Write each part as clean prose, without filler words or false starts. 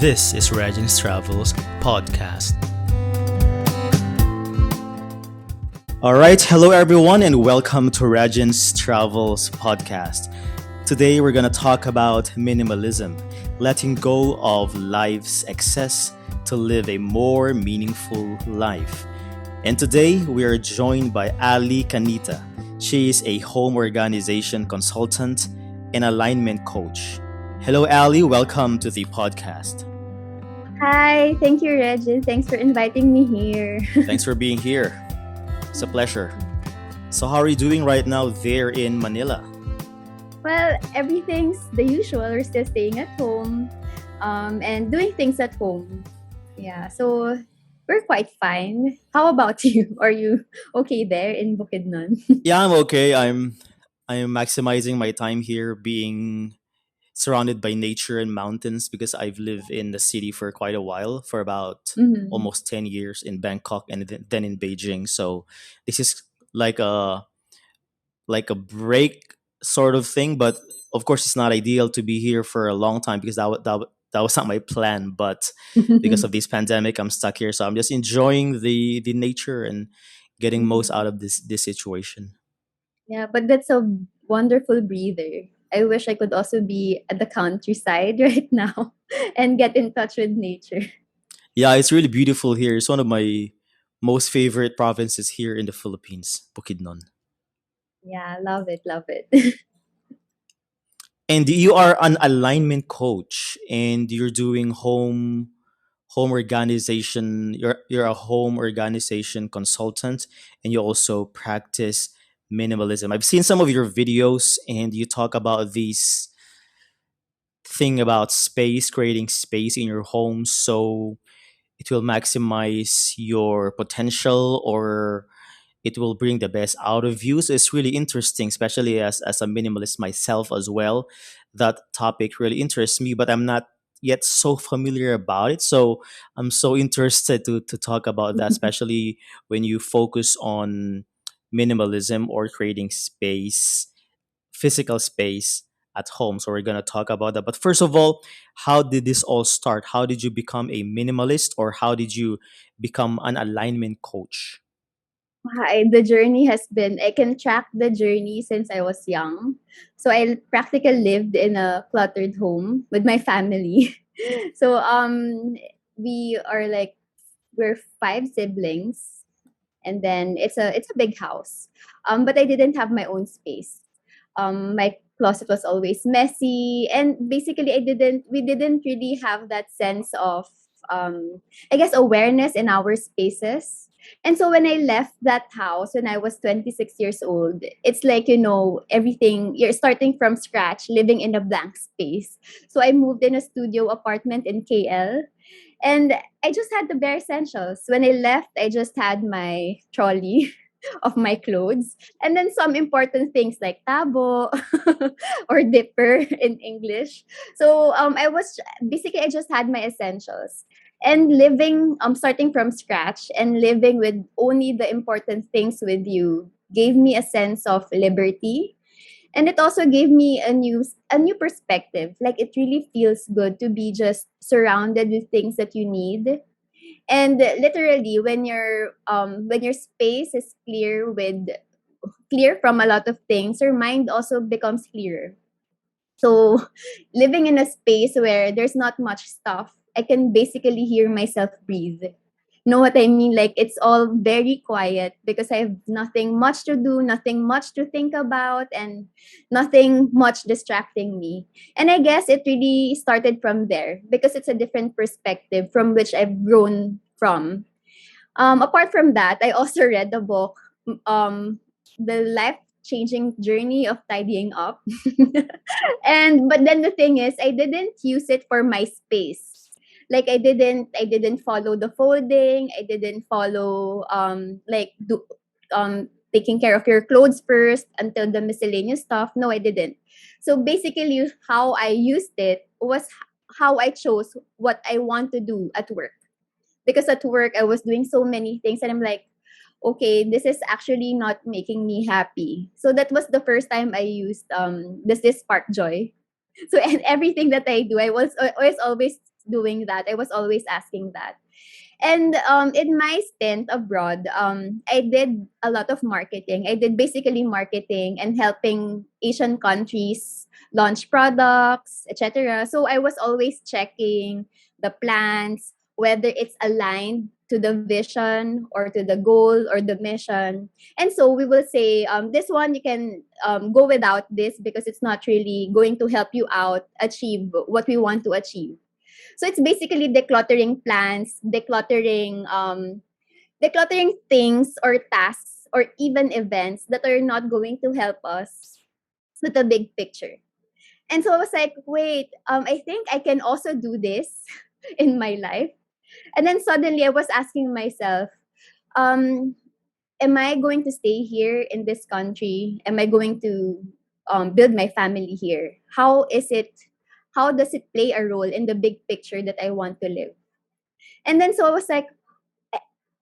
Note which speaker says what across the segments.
Speaker 1: This is Regin's Travels podcast. All right, hello everyone, and welcome to Regin's Travels podcast. Today we're going to talk about minimalism, letting go of life's excess to live a more meaningful life. And today we are joined by Canita. She is a home organization consultant and alignment coach. Hello, Ali. Welcome to the podcast.
Speaker 2: Hi, thank you, Regin. Thanks for inviting me here.
Speaker 1: Thanks for being here. It's a pleasure. So, how are you doing right now there in Manila?
Speaker 2: Well, everything's the usual. We're still staying at home and doing things at home. Yeah, so we're quite fine. How about you? Are you okay there in Bukidnon?
Speaker 1: Yeah, I'm okay. I'm maximizing my time here, being surrounded by nature and mountains because I've lived in the city for quite a while, for about
Speaker 2: Mhm.
Speaker 1: almost 10 years in Bangkok and then in Beijing. So this is like a break sort of thing, but of course it's not ideal to be here for a long time because that was not my plan, but because of this pandemic I'm stuck here, so I'm just enjoying the nature and getting most
Speaker 2: Mhm.
Speaker 1: out of this situation.
Speaker 2: Yeah, but that's a wonderful breather. I wish I could also be at the countryside right now and get in touch with nature.
Speaker 1: Yeah, it's really beautiful here. It's one of my most favorite provinces here in the Philippines, Bukidnon.
Speaker 2: Yeah, love it, love it.
Speaker 1: And you are an alignment coach and you're doing home organization. You're a home organization consultant and you also practice minimalism. I've seen some of your videos and you talk about these thing about space, creating space in your home so it will maximize your potential or it will bring the best out of you. So it's really interesting, especially as a minimalist myself as well. That topic really interests me, but I'm not yet so familiar about it. So I'm so interested to talk about that, especially when you focus on minimalism or creating space, physical space at home. So we're gonna talk about that. But first of all, how did this all start? How did you become a minimalist or how did you become an alignment coach?
Speaker 2: The journey has been, I can track the journey since I was young. So I practically lived in a cluttered home with my family. So we are like we're five siblings and then it's a big house. But I didn't have my own space. My closet was always messy and basically we didn't really have that sense of I guess awareness in our spaces. And so when I left that house when I was 26 years old, it's like, everything, you're starting from scratch, living in a blank space. So I moved in a studio apartment in KL and I just had the bare essentials. When I left, I just had my trolley of my clothes and then some important things like tabo or dipper in English. So I just had my essentials and living starting from scratch and living with only the important things with you gave me a sense of liberty, and it also gave me a new perspective. Like, it really feels good to be just surrounded with things that you need. And literally, when your space is clear from a lot of things, your mind also becomes clearer. So living in a space where there's not much stuff, I can basically hear myself breathe. Know what I mean? Like, it's all very quiet because I have nothing much to do, nothing much to think about, and nothing much distracting me. And I guess it really started from there because it's a different perspective from which I've grown from. Apart from that, I also read the book, um, The Life Changing Journey of Tidying Up. And but then the thing is, I didn't use it for my space. Like, I didn't follow the folding. I didn't follow taking care of your clothes first until the miscellaneous stuff. No, I didn't. So basically, how I used it was how I chose what I want to do at work, because at work I was doing so many things and I'm like, okay, this is actually not making me happy. So that was the first time I used this spark joy. So and everything that I do, I was always doing that. I was always asking that. And in my stint abroad, I did a lot of marketing. I did basically marketing and helping Asian countries launch products, etc. So I was always checking the plans, whether it's aligned to the vision or to the goal or the mission. And so we will say, this one you can go without this because it's not really going to help you out achieve what we want to achieve. So it's basically decluttering plans, decluttering things or tasks or even events that are not going to help us with the big picture. And so I was like, wait, I think I can also do this in my life. And then suddenly I was asking myself, um, am I going to stay here in this country? Am I going to build my family here? How is it? How does it play a role in the big picture that I want to live? And then so I was like,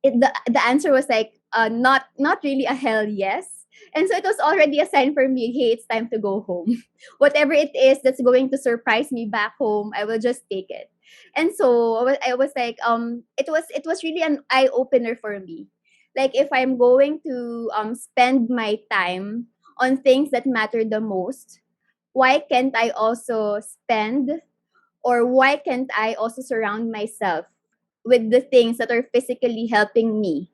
Speaker 2: the answer was like not really a hell yes. And so it was already a sign for me, hey, it's time to go home. Whatever it is that's going to surprise me back home, I will just take it. And so I was like, it was really an eye opener for me. Like if I'm going to spend my time on things that matter the most, why can't I also spend, or why can't I also surround myself with the things that are physically helping me?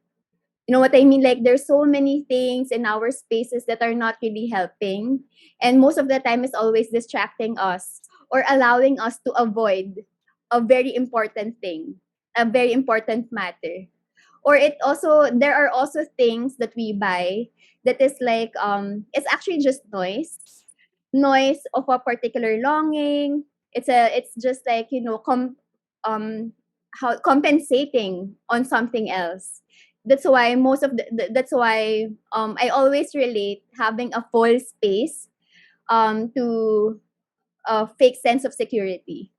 Speaker 2: You know what I mean? Like there's so many things in our spaces that are not really helping. And most of the time is always distracting us or allowing us to avoid a very important thing, a very important matter. Or it also, there are also things that we buy that is like it's actually just noise of a particular longing. It's just like, um how compensating on something else. That's why that's why I always relate having a full space to a fake sense of security.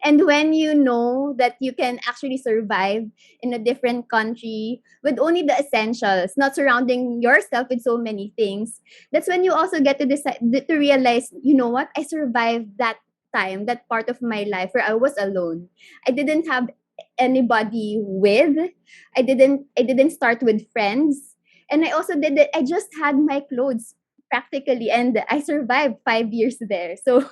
Speaker 2: And when you know that you can actually survive in a different country with only the essentials, not surrounding yourself with so many things, that's when you also get to decide to realize, you know what, I survived that time, that part of my life where I was alone. I didn't have anybody with. I didn't start with friends. And I also did it. I just had my clothes practically, and I survived 5 years there. So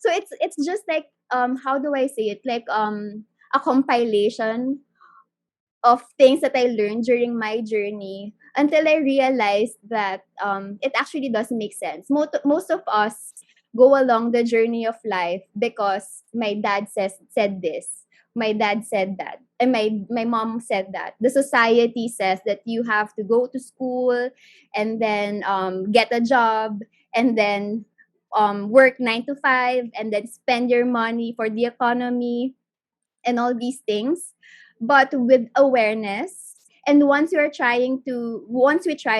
Speaker 2: it's just like how do I say it? Like a compilation of things that I learned during my journey until I realized that it actually does make sense. Most of us go along the journey of life because my dad said this, my dad said that, and my mom said that. The society says that you have to go to school and then get a job and then work 9 to 5 and then spend your money for the economy and all these things, but with awareness. And once we try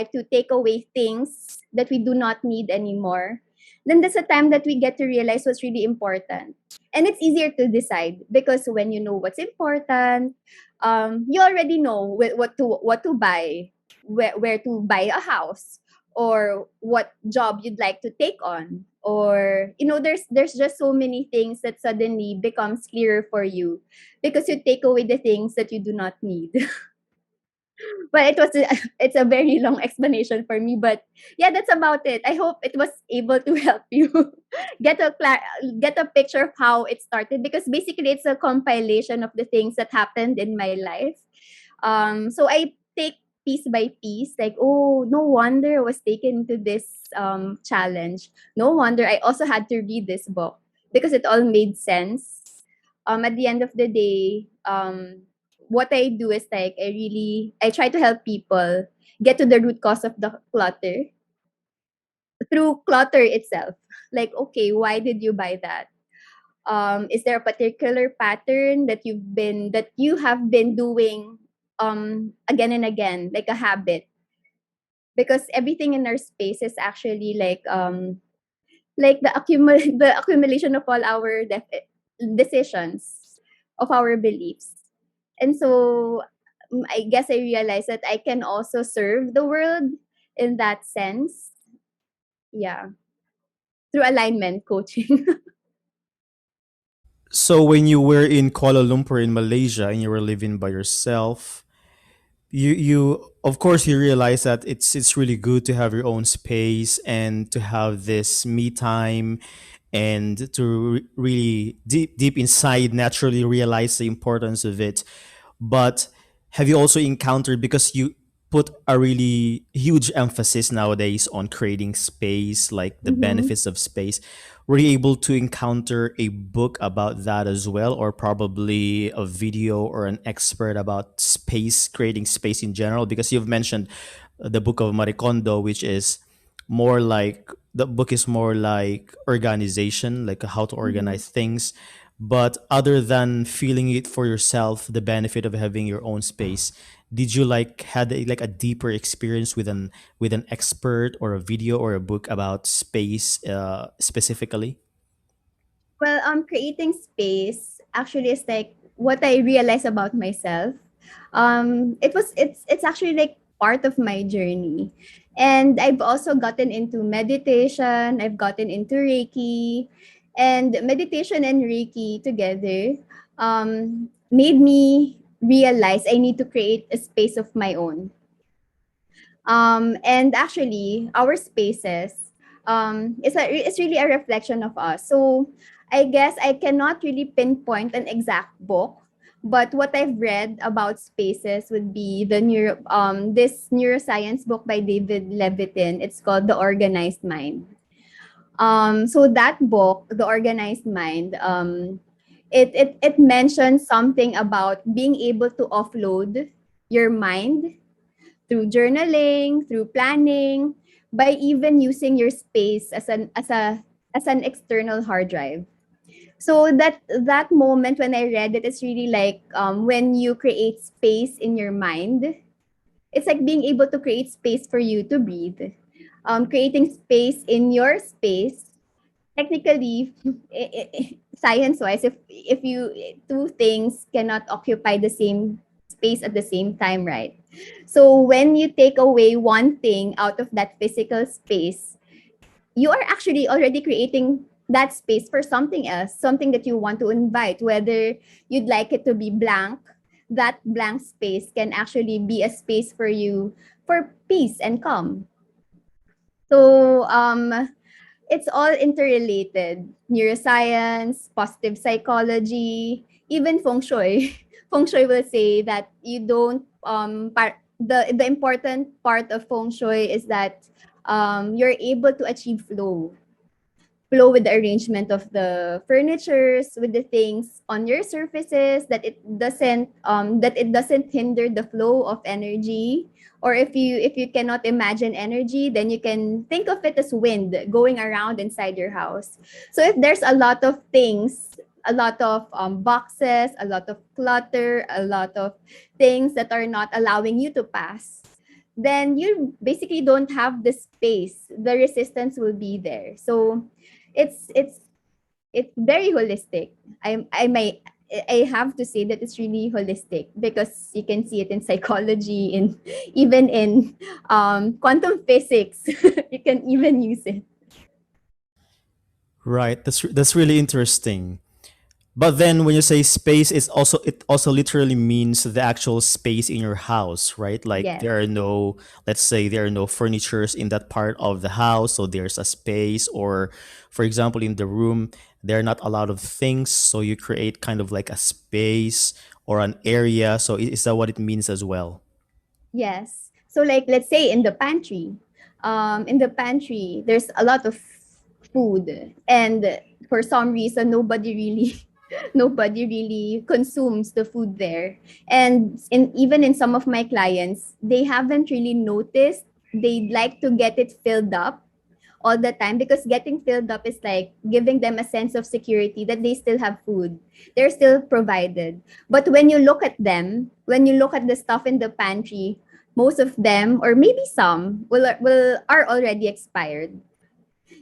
Speaker 2: to take away things that we do not need anymore, then that's a time that we get to realize what's really important. And it's easier to decide because when you know what's important, you already know what to buy, where to buy a house, or what job you'd like to take on, or there's just so many things that suddenly becomes clearer for you because you take away the things that you do not need. But it's a very long explanation for me, but yeah, that's about it. I hope it was able to help you get a picture of how it started, because basically it's a compilation of the things that happened in my life. So I take piece by piece, like, oh, no wonder I was taken to this challenge. No wonder I also had to read this book, because it all made sense. At the end of the day, what I do is like I try to help people get to the root cause of the clutter through clutter itself. Like, okay, why did you buy that? Is there a particular pattern that you have been doing again and again, like a habit? Because everything in our space is actually like the accumulation of all our decisions, of our beliefs. And so I guess I realized that I can also serve the world in that sense. Yeah, through alignment coaching.
Speaker 1: So when you were in Kuala Lumpur in Malaysia and you were living by yourself, you of course you realize that it's really good to have your own space and to have this me time, and to really deep inside naturally realize the importance of it. But have you also encountered, because you put a really huge emphasis nowadays on creating space, like the
Speaker 2: Mm-hmm.
Speaker 1: benefits of space, were you able to encounter a book about that as well, or probably a video or an expert about space, creating space in general? Because you've mentioned the book of Maricondo, which is more like, the book is more like organization, like how to
Speaker 2: Mm-hmm.
Speaker 1: organize things. But other than feeling it for yourself, the benefit of having your own space, did you like had like a deeper experience with an expert or a video or a book about space specifically?
Speaker 2: Well, creating space actually is like what I realized about myself. It's actually like part of my journey, and I've also gotten into meditation. I've gotten into Reiki, and meditation and Reiki together made me realize I need to create a space of my own. And actually, our spaces it's really a reflection of us. So I guess I cannot really pinpoint an exact book, but what I've read about spaces would be this neuroscience book by David Levitin. It's called The Organized Mind. So that book, The Organized Mind, it mentions something about being able to offload your mind through journaling, through planning, by even using your space as an external hard drive. So that moment when I read it, it's really like when you create space in your mind, it's like being able to create space for you to breathe. Creating space in your space. Technically, science-wise, if you two things cannot occupy the same space at the same time, right? So when you take away one thing out of that physical space, you are actually already creating that space for something else, something that you want to invite, whether you'd like it to be blank. That blank space can actually be a space for you for peace and calm. So it's all interrelated. Neuroscience, positive psychology, even feng shui. Feng shui will say that you don't the important part of feng shui is that you're able to achieve flow with the arrangement of the furnitures, with the things on your surfaces, that it doesn't hinder the flow of energy. Or if you cannot imagine energy, then you can think of it as wind going around inside your house. So if there's a lot of things, a lot of boxes, a lot of clutter, a lot of things that are not allowing you to pass, then you basically don't have the space. The resistance will be there. So it's it's it's very holistic. I have to say that it's really holistic because you can see it in psychology, in even in quantum physics. You can even use it.
Speaker 1: Right, that's really interesting. But then when you say space, it also literally means the actual space in your house, right? Like
Speaker 2: Yes.
Speaker 1: there are no, let's say there are no furnitures in that part of the house, so there's a space. Or for example, in the room, there are not a lot of things, so you create kind of like a space or an area. So is that what it means as well?
Speaker 2: Yes. So like let's say in the pantry there's a lot of food, and for some reason nobody really nobody really consumes the food there. And even in some of my clients, they haven't really noticed. They'd like to get it filled up all the time because getting filled up is like giving them a sense of security that they still have food. They're still provided. But when you look at the stuff in the pantry, most of them, or maybe some, will are already expired.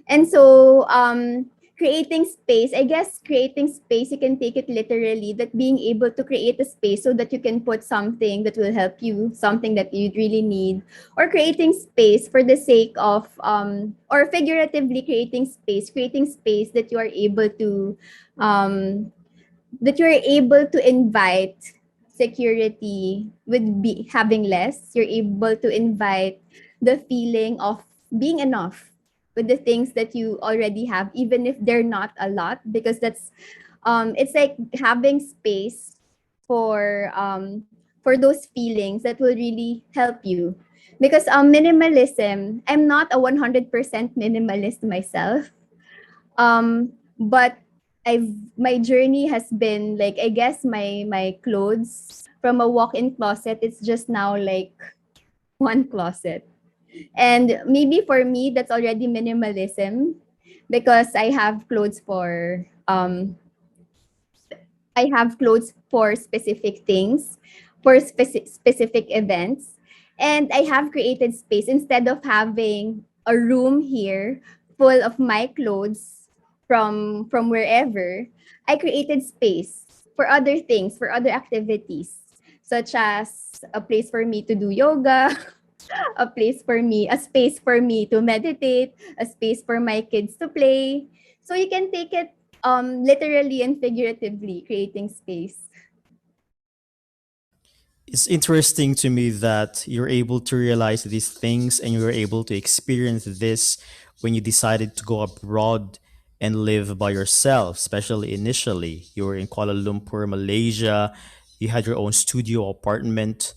Speaker 2: And so, creating space, I guess creating space, you can take it literally, that being able to create a space so that you can put something that will help you, something that you really need, or creating space for the sake of, or figuratively creating space that you are able to, um, that you're able to invite security with having less. You're able to invite the feeling of being enough with the things that you already have, even if they're not a lot, because that's it's like having space for those feelings that will really help you. Because minimalism, I'm not a 100% minimalist myself, but I've my journey has been like, I guess my clothes from a walk-in closet, it's just now like one closet. And maybe for me that's already minimalism, because I have clothes for specific things, for specific events. And I have created space instead of having a room here full of my clothes from wherever. I created space for other things, for other activities, such as a place for me to do yoga, a space for me to meditate, a space for my kids to play. So you can take it literally and figuratively, creating space.
Speaker 1: It's interesting to me that you're able to realize these things and you're able to experience this when you decided to go abroad and live by yourself, especially initially. You were in Kuala Lumpur, Malaysia, you had your own studio apartment.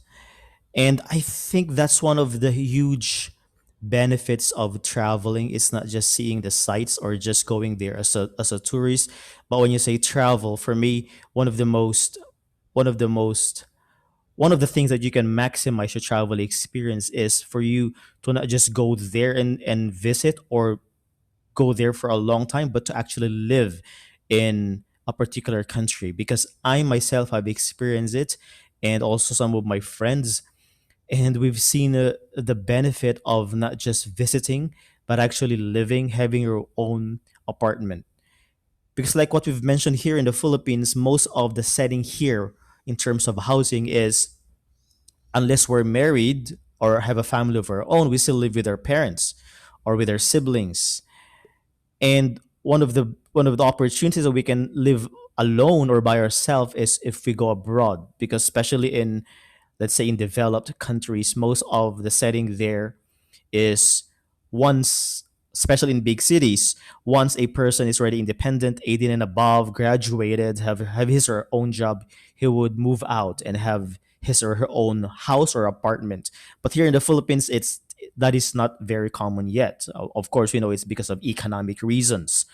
Speaker 1: And I think that's one of the huge benefits of traveling. It's not just seeing the sights or just going there as a tourist, but when you say travel, for me, one of the most one of the things that you can maximize your travel experience is for you to not just go there and visit or go there for a long time, but to actually live in a particular country. Because I myself have experienced it, and also some of my friends, and we've seen the benefit of not just visiting, but actually living, having your own apartment. Because, like what we've mentioned here in the Philippines, most of the setting here in terms of housing is, unless we're married or have a family of our own, we still live with our parents or with our siblings. And one of the opportunities that we can live alone or by ourselves is if we go abroad, because especially in, let's say, in developed countries, most of the setting there is, once, especially in big cities, once a person is already independent, 18 and above, graduated, have his or her own job, he would move out and have his or her own house or apartment. But here in the Philippines, it's that is not very common yet. Of course, we know it's because of economic reasons.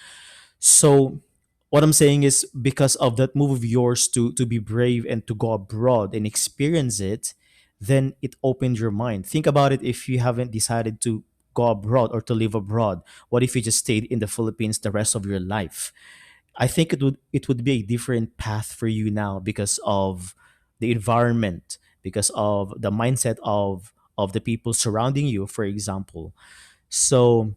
Speaker 1: So what I'm saying is, because of that move of yours to be brave and to go abroad and experience it, then it opened your mind. Think about it, if you haven't decided to go abroad or to live abroad, what if you just stayed in the Philippines the rest of your life? I think it would be a different path for you now because of the environment, because of the mindset of the people surrounding you, for example. So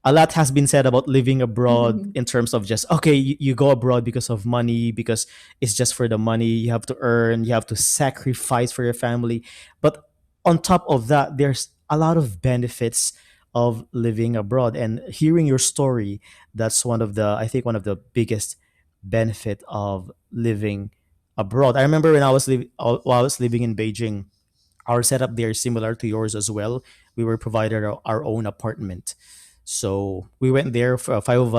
Speaker 1: a lot has been said about living abroad in terms of just, okay, you go abroad because of money, because it's just for the money, you have to earn, you have to sacrifice for your family. But on top of that, there's a lot of benefits of living abroad. And hearing your story, that's one of the, I think, one of the biggest benefit of living abroad. I remember when while I was living in Beijing, our setup there is similar to yours as well. We were provided our own apartment. So we went there for five of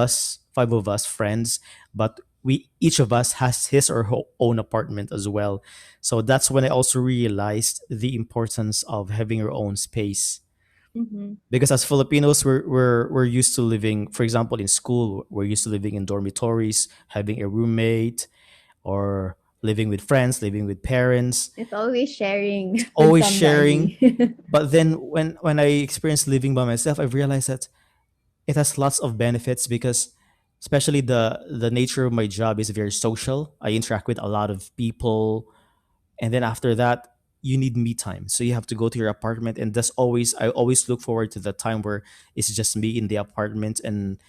Speaker 1: us friends, but we each of us has his or her own apartment as well. So that's when I also realized the importance of having your own space.
Speaker 2: Mm-hmm.
Speaker 1: Because as Filipinos, we're used to living, for example, in school, we're used to living in dormitories, having a roommate, or living with friends, living with parents,
Speaker 2: It's always sharing with
Speaker 1: always sharing.
Speaker 2: somebody.
Speaker 1: But then when I experienced living by myself, I've realized that it has lots of benefits, because especially the nature of my job is very social. I interact with a lot of people, and then after that, you need me time. So you have to go to your apartment, and that's always I always look forward to the time where it's just me in the apartment, and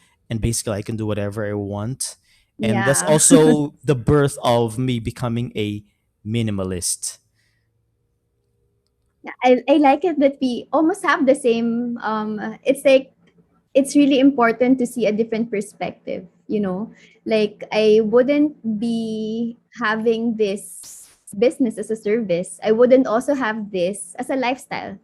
Speaker 1: basically I can do whatever I want. And that's
Speaker 2: Yeah.
Speaker 1: also the birth of me becoming a minimalist.
Speaker 2: Yeah, I like it that we almost have the same it's like it's really important to see a different perspective. you know, like I wouldn't be having this business as a service. I wouldn't also have this as a lifestyle.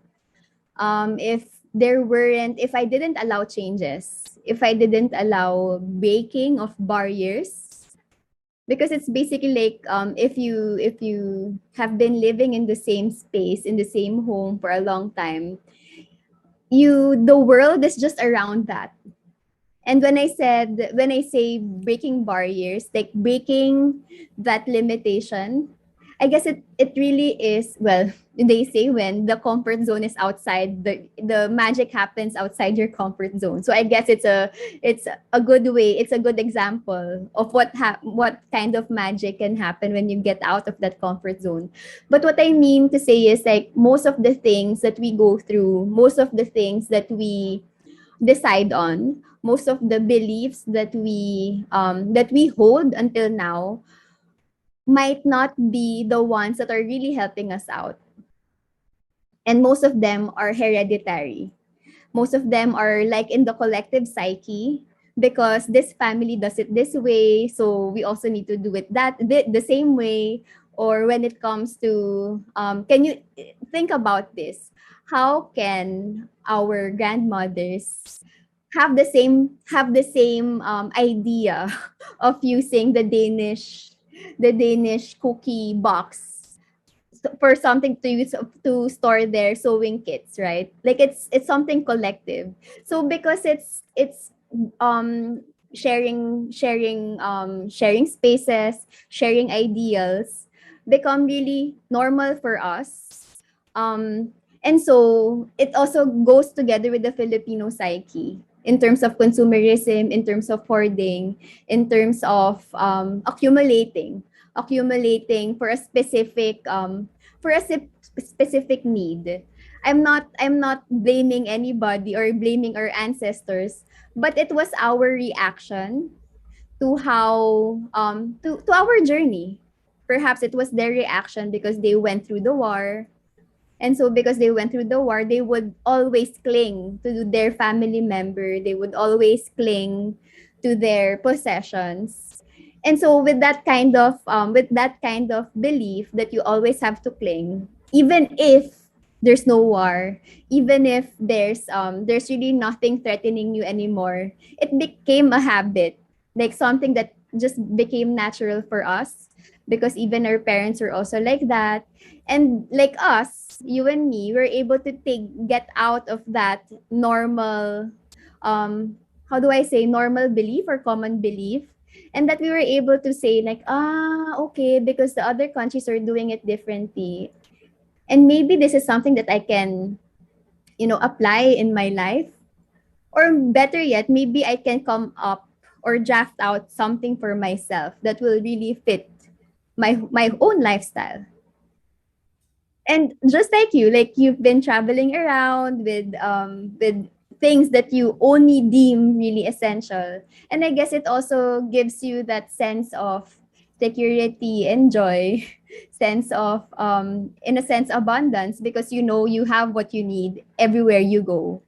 Speaker 2: If if I didn't allow changes, if I didn't allow breaking of barriers, because it's basically like if you have been living in the same space, in the same home for a long time, the world is just around that. And when I say breaking barriers, like breaking that limitation, I guess it really is, well, they say when the comfort zone is outside, the magic happens outside your comfort zone. So I guess it's a good way, it's a good example of what kind of magic can happen when you get out of that comfort zone. But what I mean to say is like most of the things that we go through, most of the things that we decide on, most of the beliefs that we hold until now might not be the ones that are really helping us out, and most of them are hereditary. Most of them are like in the collective psyche, because this family does it this way, so we also need to do it the same way. Or when it comes to can you think about this, how can our grandmothers have the same idea of using the Danish cookie box for something to use to store their sewing kits, right? Like it's something collective. So because it's um sharing spaces, sharing ideals become really normal for us. And so it also goes together with the Filipino psyche in terms of consumerism, in terms of hoarding, in terms of accumulating for a specific need. I'm not blaming anybody or blaming our ancestors, but it was our reaction to to our journey. Perhaps it was their reaction because they went through the war, and so because they went through the war, they would always cling to their family member. They would always cling to their possessions. And so with that kind of belief that you always have to cling, even if there's no war, even if there's really nothing threatening you anymore, it became a habit, like something that just became natural for us because even our parents were also like that. And like us, you and me, we're able to get out of that normal, how do I say, normal belief or common belief, and that we were able to say like, okay, because the other countries are doing it differently, and maybe this is something that I can, apply in my life. Or better yet, maybe I can come up or draft out something for myself that will really fit my own lifestyle. And just like you, like you've been traveling around with things that you only deem really essential. And I guess it also gives you that sense of security and joy, sense of in a sense abundance, because you know you have what you need everywhere you go.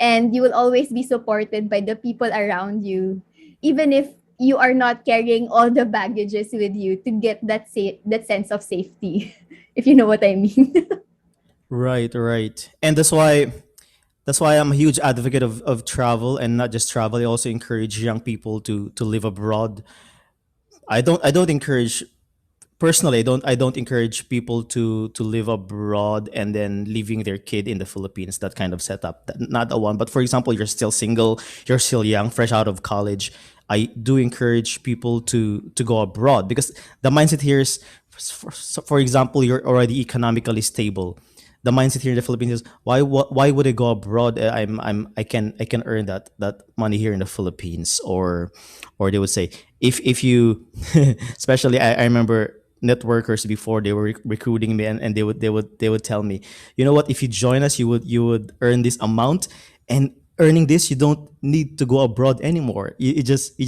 Speaker 2: And you will always be supported by the people around you, even if you are not carrying all the baggages with you to get that sense of safety, if you know what I mean.
Speaker 1: Right, right. And that's why I'm a huge advocate of travel, and not just travel. I also encourage young people to live abroad. I don't encourage, personally, I don't encourage people to live abroad and then leaving their kid in the Philippines. That kind of setup, not the one. But for example, you're still single, you're still young, fresh out of college. I do encourage people to go abroad, because the mindset here is, for example, you're already economically stable. The mindset here in the Philippines is, why would I go abroad? I can earn that money here in the Philippines. Or they would say, if you especially, I remember networkers before, they were recruiting me, and they would tell me, you know what, if you join us, you would earn this amount, and earning this, you don't need to go abroad anymore. You just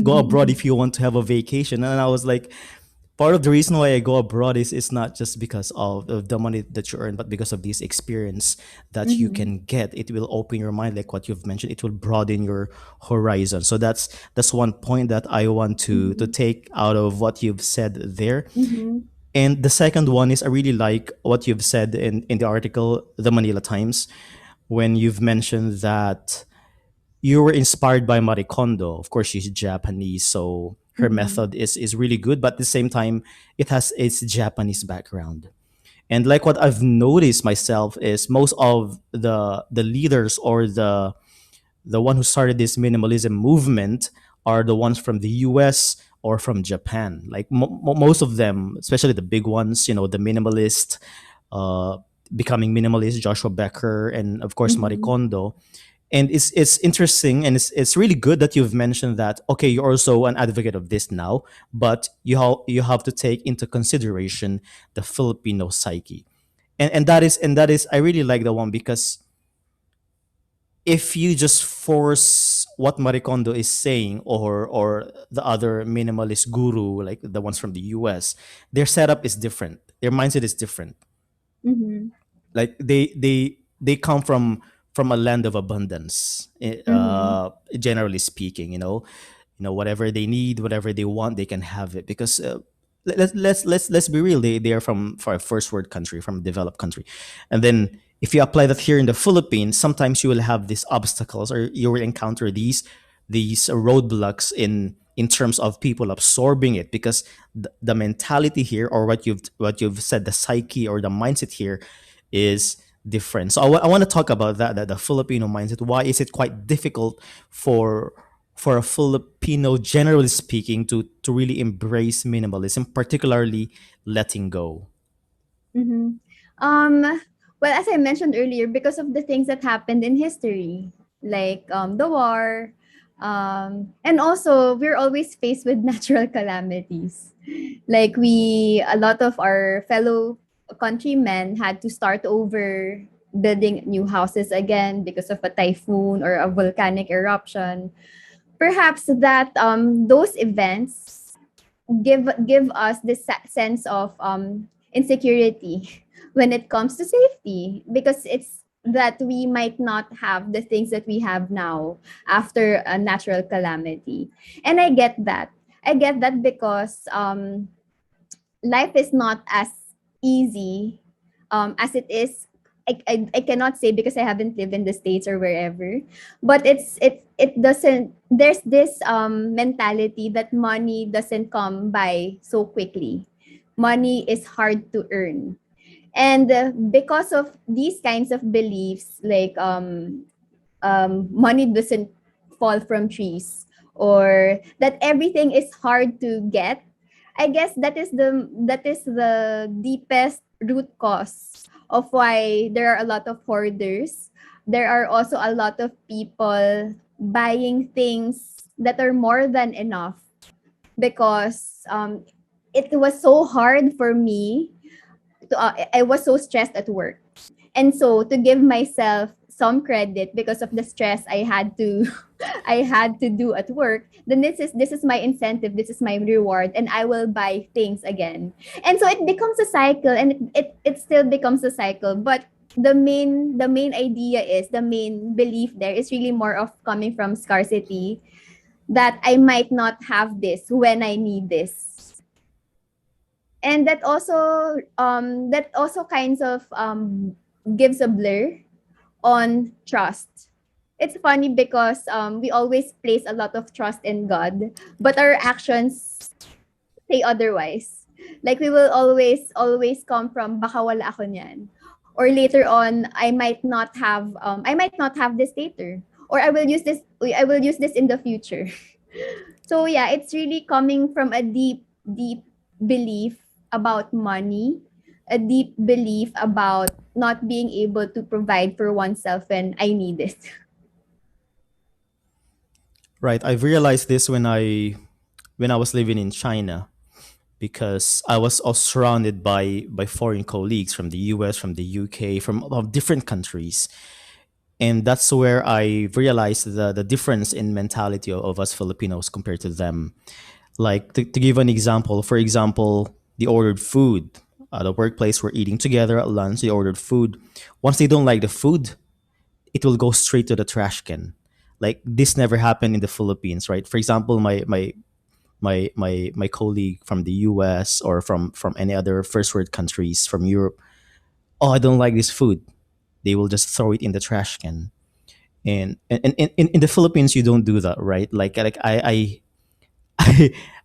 Speaker 1: go abroad if you want to have a vacation. And I was like, part of the reason why I go abroad is not just because of the money that you earn, but because of this experience that you
Speaker 2: Mhm.
Speaker 1: can get. It will open your mind, like what you've mentioned. It will broaden your horizon. So that's one point that I want to
Speaker 2: Mhm.
Speaker 1: take out of what you've said there.
Speaker 2: Mhm.
Speaker 1: And the second one is I really like what you've said in the article, The Manila Times, when you've mentioned that you were inspired by Marie Kondo. Of course, she's Japanese, so her
Speaker 2: Mhm.
Speaker 1: method is really good, but at the same time, it has its Japanese background. And like what I've noticed myself is most of the leaders or the one who started this minimalism movement are the ones from the US or from Japan. Like most of them, especially the big ones, the minimalist, uh, becoming minimalist, Joshua Becker, and of course Marie
Speaker 2: Mhm.
Speaker 1: Kondo. And it's interesting, and it's really good that you've mentioned that. Okay, you're also an advocate of this now, but you have to take into consideration the Filipino psyche, and that is I really like the one because if you just force what Maricondo is saying or the other minimalist guru like the ones from the US, their setup is different. Their mindset is different.
Speaker 2: Mhm.
Speaker 1: Like they come from a land of abundance,
Speaker 2: Mhm.
Speaker 1: generally speaking, whatever they need, whatever they want, they can have it because let's be real, they are from a first world country, from a developed country. And then if you apply that here in the Philippines, sometimes you will have these obstacles or you will encounter these roadblocks in terms of people absorbing it because the mentality here, or what you've said, the psyche or the mindset here is different. So I want to talk about that the Filipino mindset. Why is it quite difficult for a Filipino, generally speaking, to really embrace minimalism, particularly letting go?
Speaker 2: Mhm. Um, well, as I mentioned earlier, because of the things that happened in history, like the war, and also we're always faced with natural calamities. Like a lot of our fellow countrymen had to start over building new houses again because of a typhoon or a volcanic eruption. Perhaps that those events give us this sense of insecurity when it comes to safety, because it's that we might not have the things that we have now after a natural calamity. And I get that because life is not as easy as it is. I cannot say because I haven't lived in the States or wherever, but it doesn't, there's this mentality that money doesn't come by so quickly. Money is hard to earn. And because of these kinds of beliefs, like money doesn't fall from trees, or that everything is hard to get, I guess that is the deepest root cause of why there are a lot of hoarders. There are also a lot of people buying things that are more than enough because it was so hard for me I was so stressed at work. And so to give myself some credit because of the stress I had to I had to do at work, then this is my incentive, this is my reward, and I will buy things again. And so it becomes a cycle, and it still becomes a cycle. But the main idea is, the main belief there is really more of coming from scarcity, that I might not have this when I need this. And that also kinds of gives a blur on trust. It's funny because we always place a lot of trust in God, but our actions say otherwise. Like we will always come from baka wala ako niyan. Or later on, I might not have this later. Or I will use this in the future. So yeah, it's really coming from a deep belief about money, a deep belief about not being able to provide for oneself when I need it.
Speaker 1: Right. I've realized this when I was living in China because I was all surrounded by foreign colleagues from the US, from the UK, from of different countries. And that's where I realized the difference in mentality of us Filipinos compared to them. Like to give an example, for example, they ordered food at the workplace. We're eating together at lunch. They ordered food. Once they don't like the food, it will go straight to the trash can. Like this never happened in the Philippines, right? For example, my colleague from the US or from any other first world countries from Europe, oh, I don't like this food. They will just throw it in the trash can. And in the Philippines you don't do that, right? Like I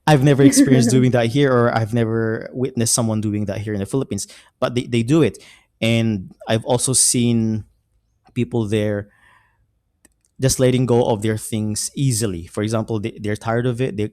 Speaker 1: I've never experienced doing that here, or I've never witnessed someone doing that here in the Philippines, but they do it. And I've also seen people there just letting go of their things easily. For example, they're tired of it, they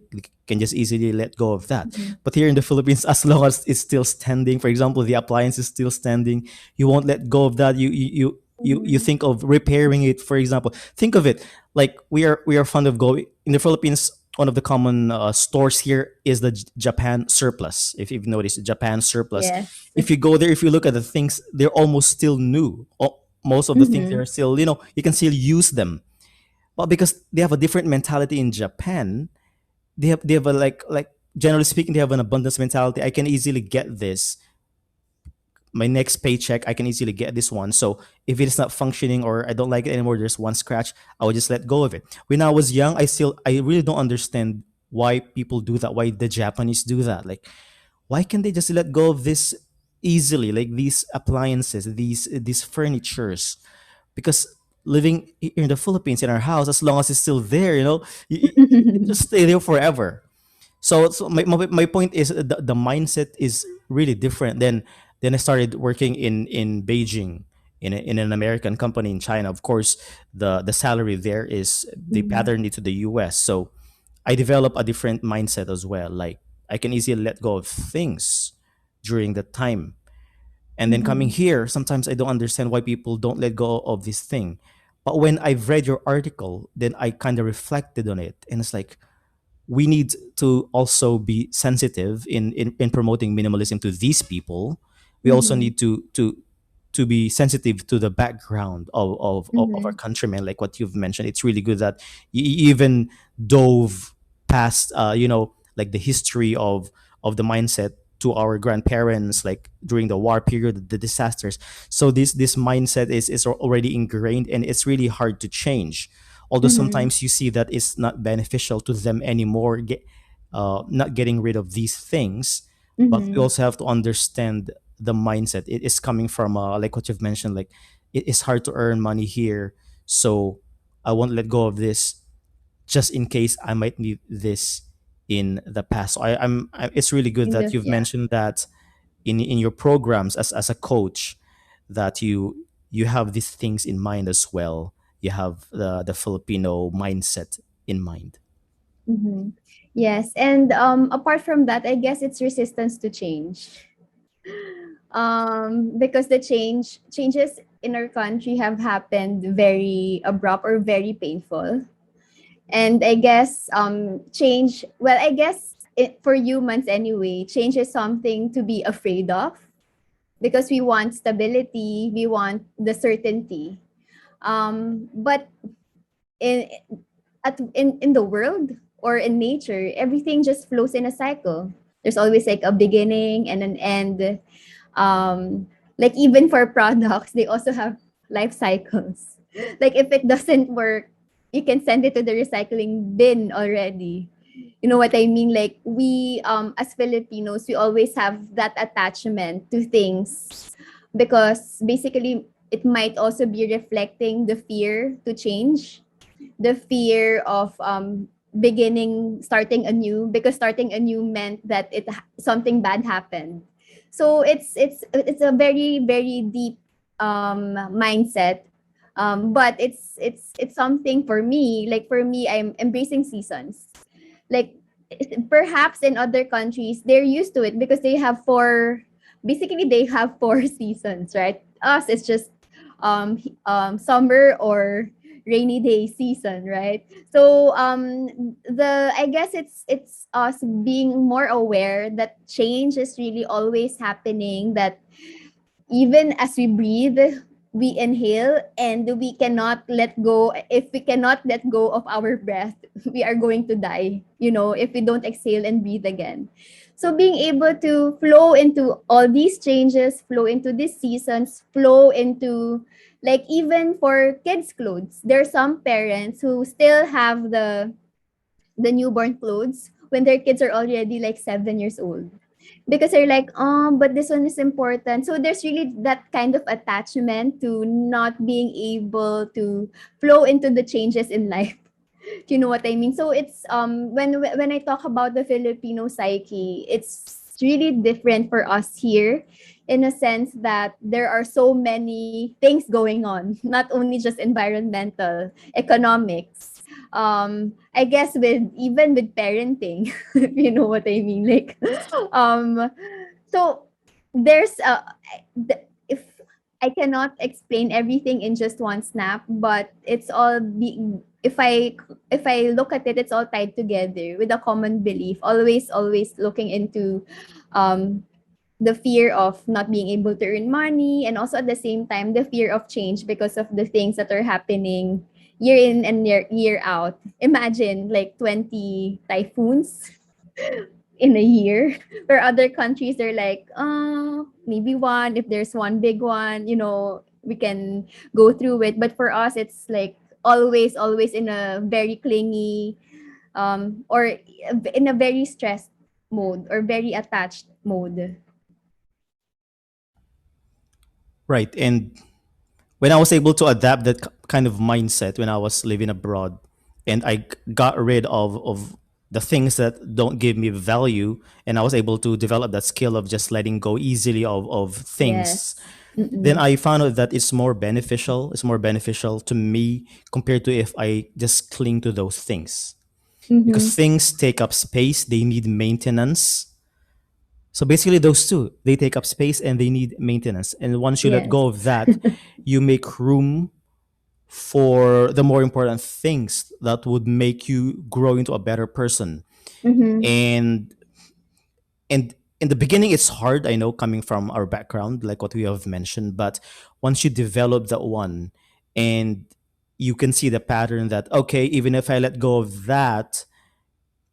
Speaker 1: can just easily let go of that.
Speaker 2: Mhm.
Speaker 1: But here in the Philippines, as long as it's still standing, for example, the appliance is still standing, you won't let go of that. You
Speaker 2: Mhm.
Speaker 1: think of repairing it. For example, think of it like we are fond of going in the Philippines. One of the common stores here is the Japan surplus. If you've noticed, Japan surplus.
Speaker 2: Yes.
Speaker 1: If you go there, if you look at the things, they're almost still new. Most of the things,
Speaker 2: Mhm.
Speaker 1: they're still, you can still use them. Well, because they have a different mentality in Japan. They have a, like generally speaking, they have an abundance mentality. I can easily get this. My next paycheck, I can easily get this one. So if it is not functioning or I don't like it anymore, there's one scratch, I will just let go of it. When I was young, I really don't understand why people do that. Why the Japanese do that? Like, why can't they just let go of this easily? Like these appliances, these furnitures, because living in the Philippines in our house, as long as it's still there, it just stay there forever. So my point is the mindset is really different. Then I started working in Beijing in an American company in China. Of course, the salary there is they
Speaker 2: Mhm.
Speaker 1: patterned it to the US. So I develop a different mindset as well. Like I can easily let go of things during the time. And then coming
Speaker 2: Mhm.
Speaker 1: here, sometimes I don't understand why people don't let go of this thing. But when I've read your article, then I kind of reflected on it. And it's like, we need to also be sensitive in promoting minimalism to these people. We also
Speaker 2: Mhm.
Speaker 1: need to be sensitive to the background of our
Speaker 2: Mhm.
Speaker 1: countrymen, like what you've mentioned. It's really good that you even dove past, like the history of the mindset to our grandparents, like during the war period, the disasters. So this mindset is already ingrained, and it's really hard to change, although
Speaker 2: Mhm.
Speaker 1: sometimes you see that it's not beneficial to them anymore, not getting rid of these things. But we
Speaker 2: Mhm.
Speaker 1: also have to understand the mindset. It is coming from, like what you've mentioned, like it is hard to earn money here, so I won't let go of this just in case I might need this in the past. So it's really good
Speaker 2: In
Speaker 1: that
Speaker 2: the
Speaker 1: you've
Speaker 2: yeah.
Speaker 1: mentioned that in your programs as a coach, that you have these things in mind as well. You have the Filipino mindset in mind.
Speaker 2: Mhm. Yes, and apart from that, I guess it's resistance to change. Because the changes in our country have happened very abrupt or very painful. And I guess change, well, I guess for humans anyway, change is something to be afraid of because we want stability, we want the certainty. But in in the world or in nature, everything just flows in a cycle. There's always like a beginning and an end. Like even for products, they also have life cycles. Like if it doesn't work, you can send it to the recycling bin already. You know what I mean? Like we as Filipinos, we always have that attachment to things because basically it might also be reflecting the fear to change, the fear of starting anew, because starting anew meant that something bad happened. So it's a very very deep mindset. But it's something for me. Like for me, I'm embracing seasons. Like perhaps in other countries they're used to it because they have basically they have four seasons, right? Us, it's just summer or rainy day season, right? So the I guess it's us being more aware that change is really always happening, that even as we breathe, we inhale and we cannot let go. If we cannot let go of our breath, we are going to die, if we don't exhale and breathe again. So being able to flow into all these changes, flow into these seasons, flow into, like, even for kids clothes, there are some parents who still have the newborn clothes when their kids are already like 7 years old, because they're like, oh, but this one is important. So there's really that kind of attachment to not being able to flow into the changes in life. Do you know what I mean? So it's when I talk about the Filipino psyche, it's really different for us here, in a sense that there are so many things going on, not only just environmental, economics. I guess with even with parenting, if you know what I mean. Like, um, so there's if I cannot explain everything in just one snap, but it's all being, if I look at it, it's all tied together with a common belief. Always looking into um the fear of not being able to earn money, and also at the same time the fear of change because of the things that are happening year in and year out. Imagine like 20 typhoons in a year. Where other countries, they're like, maybe one, if there's one big one, we can go through it. But for us, it's like always in a very clingy, or in a very stressed mode, or very attached mode.
Speaker 1: Right. And when I was able to adapt that kind of mindset when I was living abroad, and I got rid of the things that don't give me value, and I was able to develop that skill of just letting go easily of things,
Speaker 2: Yes.
Speaker 1: then
Speaker 2: Mm-mm.
Speaker 1: I found out that it's more beneficial. It's more beneficial to me compared to if I just cling to those things. Because
Speaker 2: Mm-hmm.
Speaker 1: things take up space, they need maintenance. So basically, those two, they take up space and they need maintenance. And once you let
Speaker 2: Yes.
Speaker 1: go of that, you make room for the more important things that would make you grow into a better person.
Speaker 2: Mm-hmm.
Speaker 1: And and in the beginning, it's hard. I know, coming from our background, like what we have mentioned. But once you develop that one, and you can see the pattern that, okay, even if I let go of that,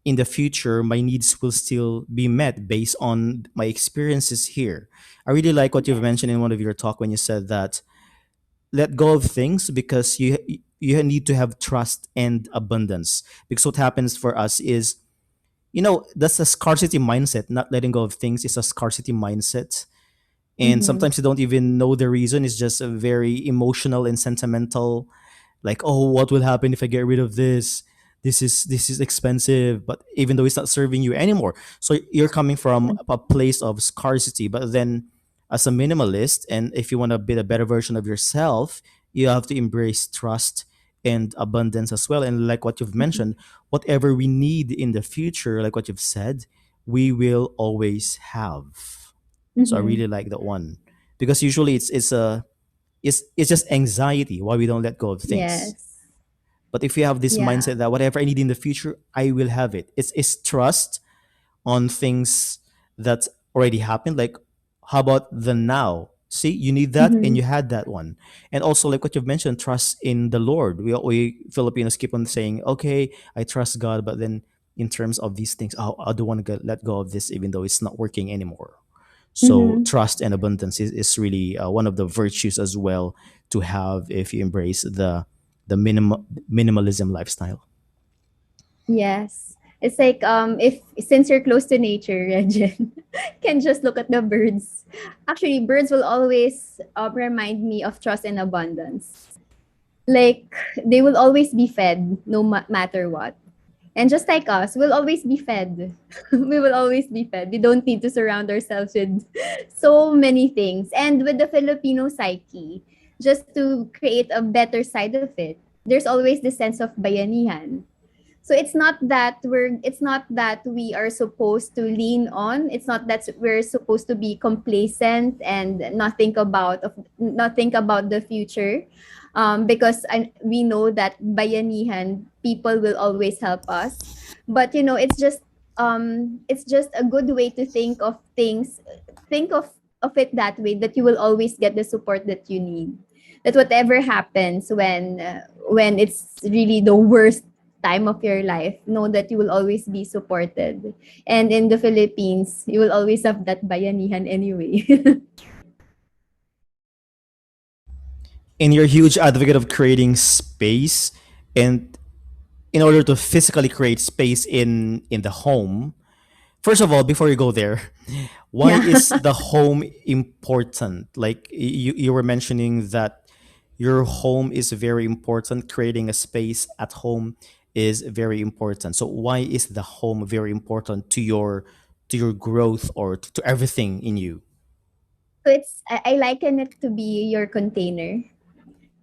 Speaker 1: in the future my needs will still be met based on my experiences here. I really like what you've
Speaker 2: Yes.
Speaker 1: mentioned in one of your talk when you said that let go of things because you need to have trust and abundance. Because what happens for us is, that's a scarcity mindset. Not letting go of things is a scarcity mindset, and
Speaker 2: Mm-hmm.
Speaker 1: sometimes you don't even know the reason. It's just a very emotional and sentimental, like, oh, what will happen if I get rid of this? This is expensive, but even though it's not serving you anymore. So you're coming from a place of scarcity. But then, as a minimalist, and if you want to be a better version of yourself, you have to embrace trust and abundance as well. And like what you've mentioned, whatever we need in the future, like what you've said, we will always have. So I
Speaker 2: Mm-hmm.
Speaker 1: really like that one, because usually it's just anxiety why we don't let go of things.
Speaker 2: Yes.
Speaker 1: But if you have this
Speaker 2: Yeah.
Speaker 1: mindset that whatever I need in the future, I will have it. It's trust on things that already happened. Like, how about the now? See, you need that and
Speaker 2: Mm-hmm.
Speaker 1: you had that one. And also, like what you've mentioned, trust in the Lord. We Filipinos keep on saying, okay, I trust God, but then in terms of these things, oh, I don't want to let go of this even though it's not working anymore. So
Speaker 2: Mm-hmm.
Speaker 1: trust and abundance is really one of the virtues as well to have if you embrace the minimalism lifestyle.
Speaker 2: Yes. It's like, if since you're close to nature, Regin, can just look at the birds. Actually, birds will always remind me of trust and abundance. Like, they will always be fed no matter what. And just like us, we'll always be fed. We will always be fed. We don't need to surround ourselves with so many things. And with the Filipino psyche, just to create a better side of it, there's always this sense of bayanihan. So it's not that we are supposed to lean on. It's not that we're supposed to be complacent and not think about the future. Because we know that bayanihan people will always help us. But it's just a good way to think of things. Think of it that way, that you will always get the support that you need. that whatever happens when it's really the worst time of your life, know that you will always be supported. And in the Philippines, you will always have that bayanihan anyway.
Speaker 1: And you're a huge advocate of creating space. And in order to physically create space in the home, first of all, before you go there, why
Speaker 2: Yeah.
Speaker 1: is the home important? Like you were mentioning that your home is very important. Creating a space at home is very important. So why is the home very important to your growth or to everything in you?
Speaker 2: So I liken it to be your container.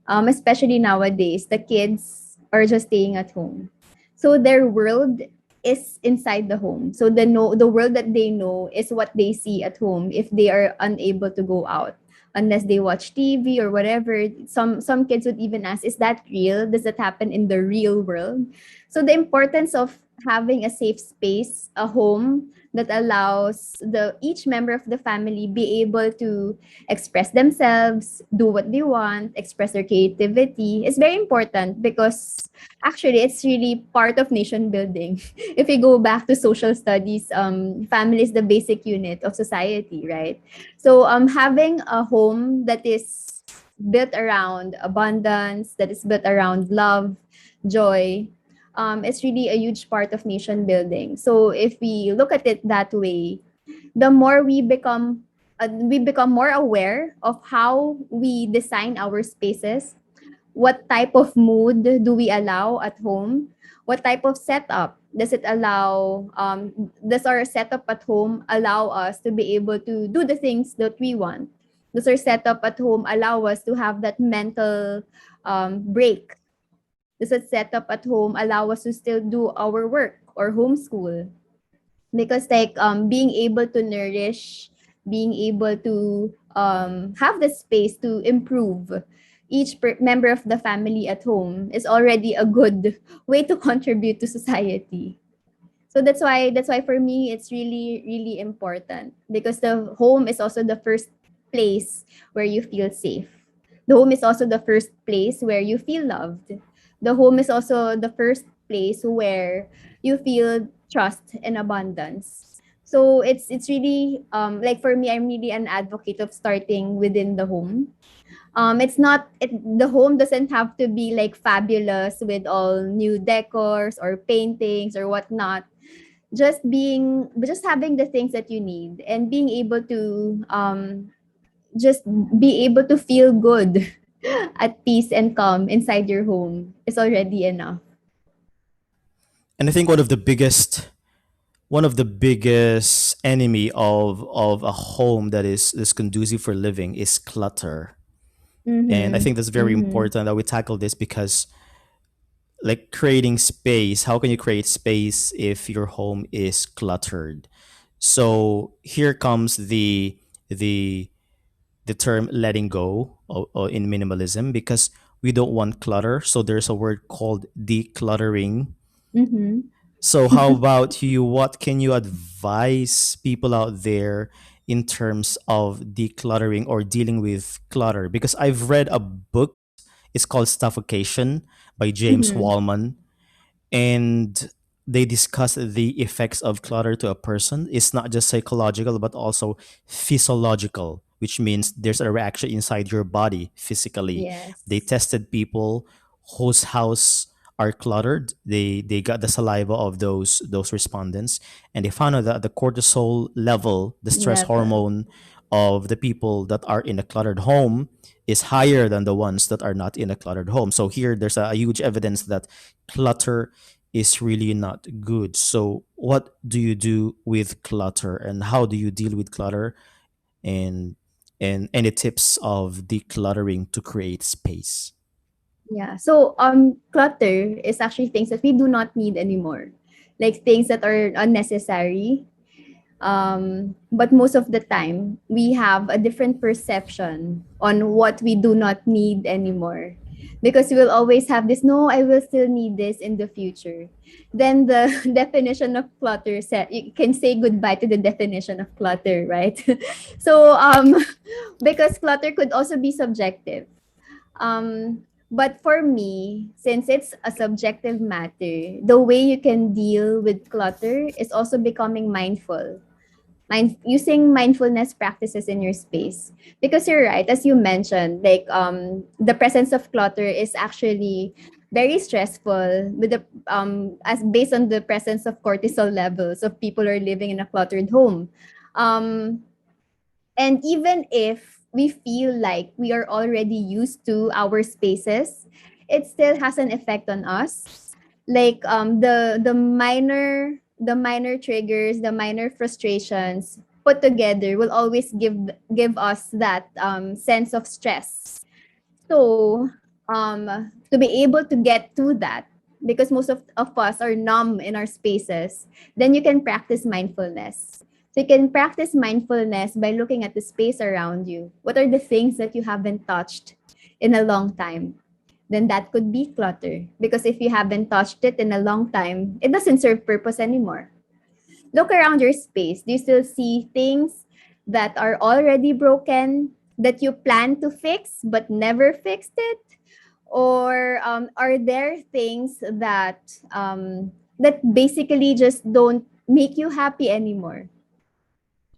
Speaker 2: Especially nowadays, the kids are just staying at home. So their world is inside the home. So the world that they know is what they see at home if they are unable to go out. Unless they watch TV or whatever. Some kids would even ask, is that real? Does that happen in the real world? So the importance of having a safe space, a home that allows the each member of the family be able to express themselves, do what they want, express their creativity is very important because actually it's really part of nation building. If we go back to social studies, family is the basic unit of society, right? So having a home that is built around abundance, that is built around love, joy, it's really a huge part of nation building. So if we look at it that way, the more we become more aware of how we design our spaces, what type of mood do we allow at home, what type of setup does it allow, does our setup at home allow us to be able to do the things that we want, does our setup at home allow us to have that mental break, does a setup at home allow us to still do our work or homeschool, because like being able to nourish, being able to have the space to improve each member of the family at home is already a good way to contribute to society. So that's why for me it's really really important, because the home is also the first place where you feel safe. The home is also the first place where you feel loved. The home is also the first place where you feel trust and abundance. So it's really like for me, I'm really an advocate of starting within the home. It's not the home doesn't have to be like fabulous with all new decors or paintings or whatnot. Just having the things that you need and being able to just be able to feel good at peace and calm inside your home is already enough.
Speaker 1: And I think one of the biggest enemy of a home that is conducive for living is clutter. And I
Speaker 2: Mhm.
Speaker 1: think that's very
Speaker 2: Mhm.
Speaker 1: important that we tackle this because like creating space, how can you create space if your home is cluttered? So here comes the the term letting go in minimalism because we don't want clutter. So there's a word called decluttering.
Speaker 2: Mhm.
Speaker 1: So how about you? What can you advise people out there in terms of decluttering or dealing with clutter? Because I've read a book. It's called Stuffocation by James
Speaker 2: Mhm.
Speaker 1: Wallman, and they discuss the effects of clutter to a person. It's not just psychological, but also physiological, which means there's a reaction inside your body physically. They
Speaker 2: Yes.
Speaker 1: tested people whose house are cluttered. They got the saliva of those respondents, and they found out that the cortisol level, the stress
Speaker 2: Level.
Speaker 1: hormone of the people that are in a cluttered home, is higher than the ones that are not in a cluttered home. So here, there's a huge evidence that clutter is really not good. So, what do you do with clutter, and how do you deal with clutter, and any tips of decluttering to create space?
Speaker 2: Yeah. So clutter is actually things that we do not need anymore. Like things that are unnecessary. But most of the time, we have a different perception on what we do not need anymore. Because we will always have this, no, I will still need this in the future. Then the definition of clutter set, you can say goodbye to the definition of clutter, right? So, because clutter could also be subjective. But for me, since it's a subjective matter, the way you can deal with clutter is also becoming mindful. Using mindfulness practices in your space, because you're right, as you mentioned, like the presence of clutter is actually very stressful with the as based on the presence of cortisol levels of people who are living in a cluttered home. um and even if we feel like we are already used to our spaces, it still has an effect on us. Like the minor triggers, the minor frustrations put together will always give us that sense of stress. So, to be able to get to that, because most of us are numb in our spaces, then you can practice mindfulness. So you can practice mindfulness by looking at the space around you. What are the things that you haven't touched in a long time? Then that could be clutter. Because if you haven't touched it in a long time, it doesn't serve purpose anymore. Look around your space. Do you still see things that are already broken that you plan to fix but never fixed it? Or are there things that basically just don't make you happy anymore?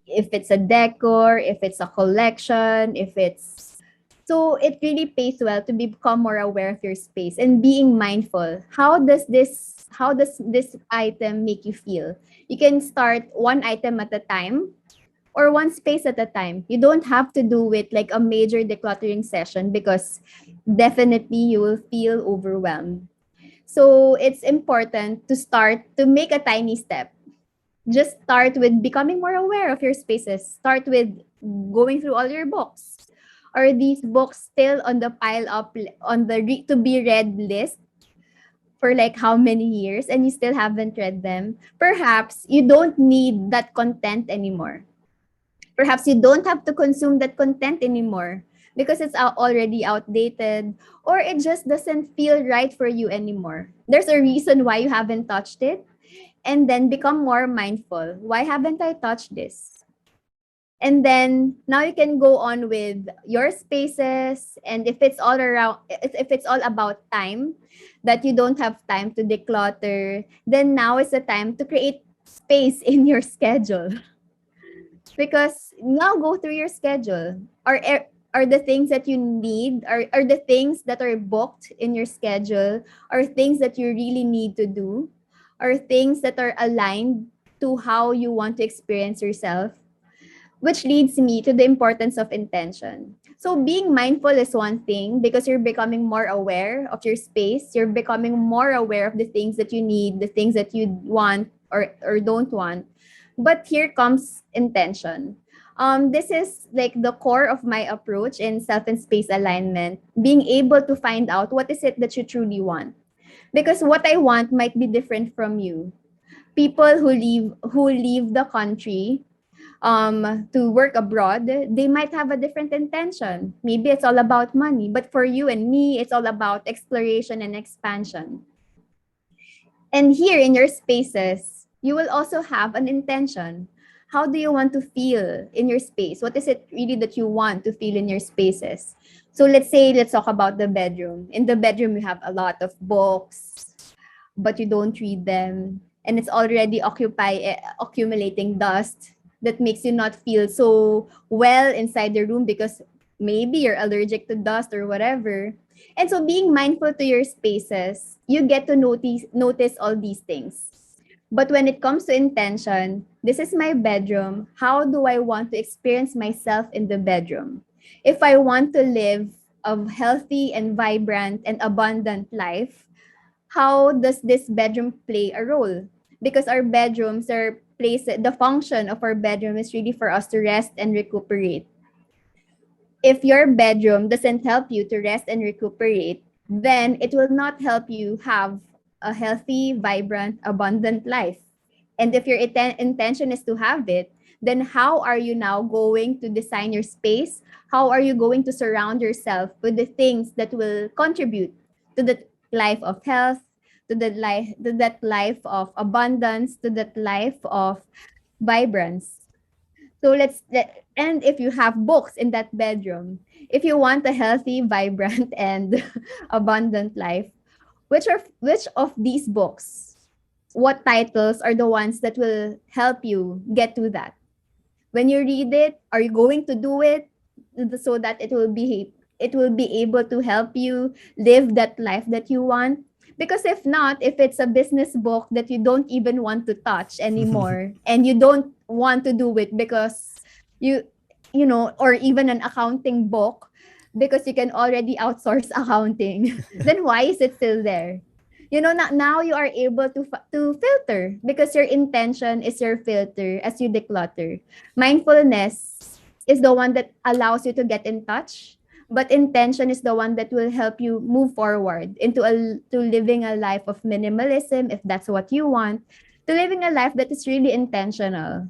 Speaker 2: If it's a decor, if it's a collection, if it's so it really pays well to become more aware of your space and being mindful. How does this item make you feel? You can start one item at a time or one space at a time. You don't have to do it like a major decluttering session because definitely you will feel overwhelmed. So it's important to start to make a tiny step. Just start with becoming more aware of your spaces. Start with going through all your books. Are these books still on the pile up on the to be read list for like how many years and you still haven't read them? Perhaps you don't need that content anymore. Perhaps you don't have to consume that content anymore because it's already outdated or it just doesn't feel right for you anymore. There's a reason why you haven't touched it, and then become more mindful. Why haven't I touched this? And then now you can go on with your spaces, and if it's all around, if it's all about time, that you don't have time to declutter, then now is the time to create space in your schedule. Because now go through your schedule. Are the things that you need, are the things that are booked in your schedule, are things that you really need to do, are things that are aligned to how you want to experience yourself, which leads me to the importance of intention. So being mindful is one thing because you're becoming more aware of your space, you're becoming more aware of the things that you need, the things that you want or don't want. But here comes intention. This is like the core of my approach in self and space alignment, being able to find out what is it that you truly want. Because what I want might be different from you. People who leave the country to work abroad, they might have a different intention. Maybe it's all about money, but for you and me, it's all about exploration and expansion. And here in your spaces, you will also have an intention. How do you want to feel in your space? What is it really that you want to feel in your spaces? So let's talk about the bedroom. In the bedroom, you have a lot of books, but you don't read them. And it's already accumulating dust that makes you not feel so well inside the room because maybe you're allergic to dust or whatever. And so being mindful to your spaces, you get to notice all these things. But when it comes to intention, this is my bedroom. How do I want to experience myself in the bedroom? If I want to live a healthy and vibrant and abundant life, how does this bedroom play a role? Because our bedrooms are places, the function of our bedroom is really for us to rest and recuperate. If your bedroom doesn't help you to rest and recuperate, then it will not help you have a healthy, vibrant, abundant life. And if your intention is to have it, then how are you now going to design your space? How are you going to surround yourself with the things that will contribute to the life of health, to that life of abundance, to that life of vibrance? So and if you have books in that bedroom, if you want a healthy, vibrant, and abundant life, which of these books, what titles are the ones that will help you get to that? When you read it, are you going to do it so that it will be able to help you live that life that you want? Because if not, if it's a business book that you don't even want to touch anymore and you don't want to do it because you or even an accounting book because you can already outsource accounting, then why is it still there? Now you are able to filter because your intention is your filter as you declutter. Mindfulness is the one that allows you to get in touch, but intention is the one that will help you move forward to living a life of minimalism if that's what you want, to living a life that is really intentional.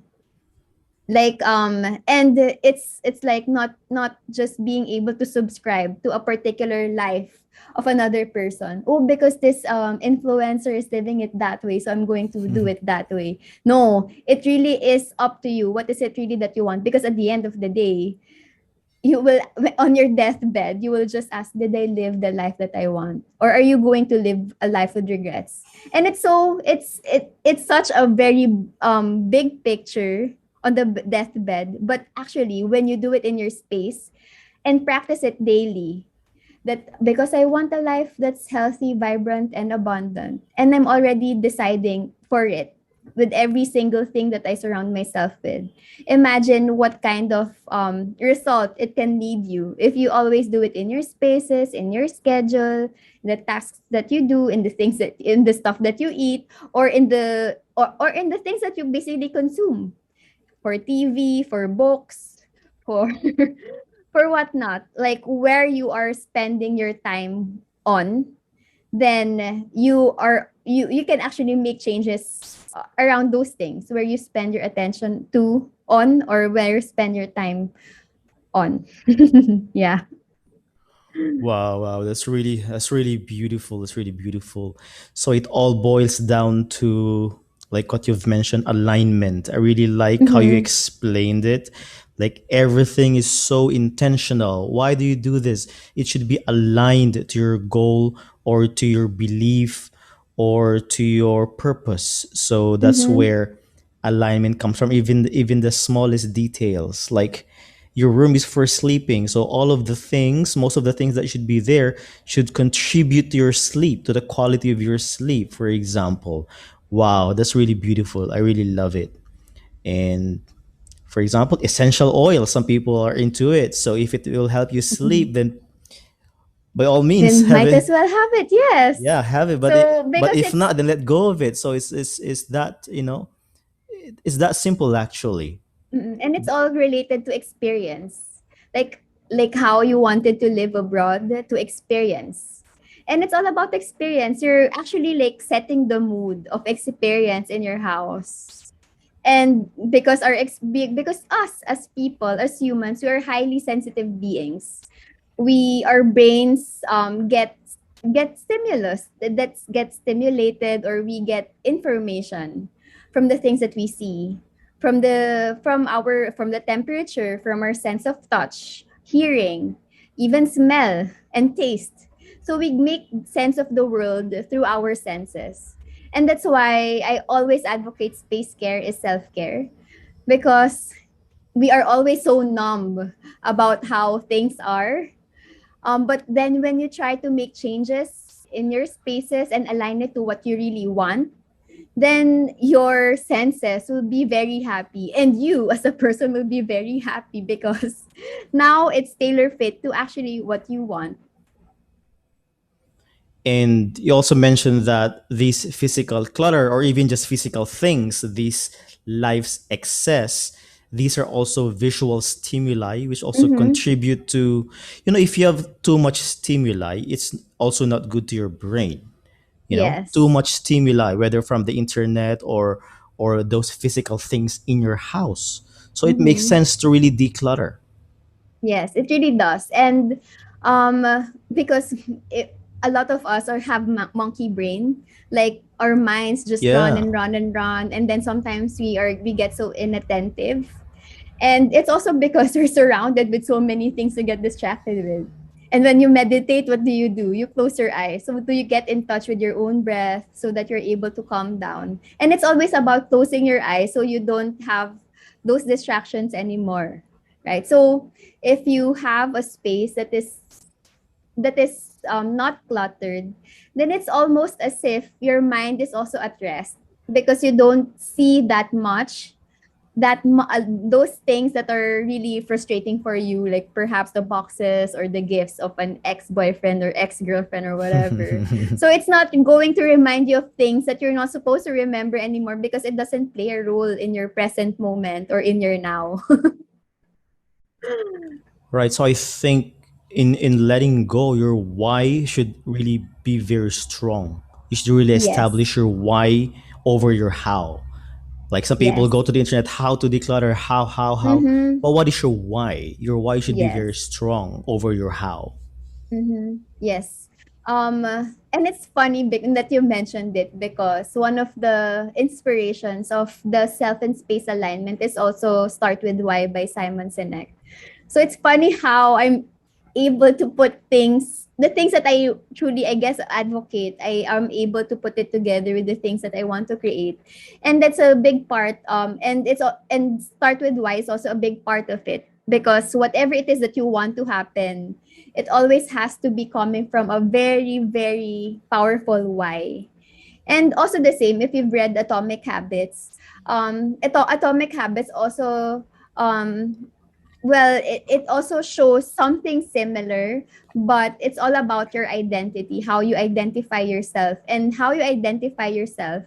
Speaker 2: Like and it's like not just being able to subscribe to a particular life of another person. Oh, because this influencer is living it that way, so I'm going to do it that way. No, it really is up to you. What is it really that you want? Because at the end of the day, you will, on your deathbed, you will just ask, did I live the life that I want, or are you going to live a life with regrets? And it's such a very big picture on the deathbed, but actually when you do it in your space and practice it daily, that because I want a life that's healthy, vibrant, and abundant. And I'm already deciding for it with every single thing that I surround myself with. Imagine what kind of result it can lead you if you always do it in your spaces, in your schedule, the tasks that you do, in the stuff that you eat, or in the things that you basically consume for TV, for books, for for whatnot, like where you are spending your time on, then you can actually make changes around those things where you spend your attention to on or where you spend your time on. Yeah.
Speaker 1: Wow, wow, that's really beautiful. That's really beautiful. So it all boils down to like what you've mentioned, alignment. I really like how you
Speaker 2: Mm-hmm.
Speaker 1: explained it. Like everything is so intentional. Why do you do this? It should be aligned to your goal or to your belief or to your purpose. So that's
Speaker 2: Mm-hmm.
Speaker 1: where alignment comes from. Even the smallest details, like your room is for sleeping, so all of the things, most of the things that should be there should contribute to your sleep, to the quality of your sleep, for example. Wow, that's really beautiful. I really love it. And for example, essential oil, some people are into it, so if it will help you
Speaker 2: Mm-hmm.
Speaker 1: sleep, then by all means
Speaker 2: Then
Speaker 1: have
Speaker 2: might as
Speaker 1: it.
Speaker 2: well have it. Yes.
Speaker 1: Yeah, have it.
Speaker 2: So
Speaker 1: But
Speaker 2: because
Speaker 1: if
Speaker 2: it's
Speaker 1: not, then let go of it. So it's that, it's that simple actually.
Speaker 2: and it's all related to experience. Like like how you wanted to live abroad to experience. And it's all about experience. You're actually like setting the mood of experience in your house. And because us as people, as humans, we are highly sensitive beings. Our brains get stimulus that get stimulated, or we get information from the things that we see, from the temperature, from our sense of touch, hearing, even smell and taste. So we make sense of the world through our senses. And that's why I always advocate space care is self-care, because we are always so numb about how things are. But then when you try to make changes in your spaces and align it to what you really want, then your senses will be very happy. And you as a person will be very happy because now it's tailor fit to actually what you want.
Speaker 1: And you also mentioned that these physical clutter, or even just physical things, these life's excess, these are also visual stimuli, which also
Speaker 2: Mm-hmm.
Speaker 1: contribute to, if you have too much stimuli, it's also not good to your brain. Too
Speaker 2: Yes.
Speaker 1: much stimuli, whether from the internet or those physical things in your house. So it makes
Speaker 2: Mm-hmm.
Speaker 1: sense to really declutter.
Speaker 2: Yes, it really does. And um because a lot of us have monkey brain, like our minds just run
Speaker 1: Yeah.
Speaker 2: and run and run, and then sometimes we get so inattentive. And it's also because we're surrounded with so many things to get distracted with. And when you meditate, what do? You close your eyes. So do you get in touch with your own breath so that you're able to calm down? And it's always about closing your eyes so you don't have those distractions anymore. Right? So if you have a space that is not cluttered, then it's almost as if your mind is also at rest because you don't see that much those things that are really frustrating for you, like perhaps the boxes or the gifts of an ex-boyfriend or ex-girlfriend or whatever. So it's not going to remind you of things that you're not supposed to remember anymore because it doesn't play a role in your present moment or in your now.
Speaker 1: Right. So I think in letting go, your why should really be very strong. You should really
Speaker 2: Yes.
Speaker 1: establish your why over your how. Like some people
Speaker 2: Yes.
Speaker 1: go to the internet, how to declutter, how.
Speaker 2: Mm-hmm.
Speaker 1: But what is your why? Your why should be very
Speaker 2: Yes.
Speaker 1: strong over your how.
Speaker 2: Mm-hmm. Yes. And it's funny that you mentioned it because one of the inspirations of the self and space alignment is also Start With Why by Simon Sinek. So it's funny how I'm able to put the things that I truly, I guess, advocate, I am able to put it together with the things that I want to create. And that's a big part. And Start With Why is also a big part of it because whatever it is that you want to happen, it always has to be coming from a very, very powerful why. And also the same, if you've read Atomic Habits, Atomic Habits also um, it also shows something similar, but it's all about your identity, how you identify yourself, and how you identify yourself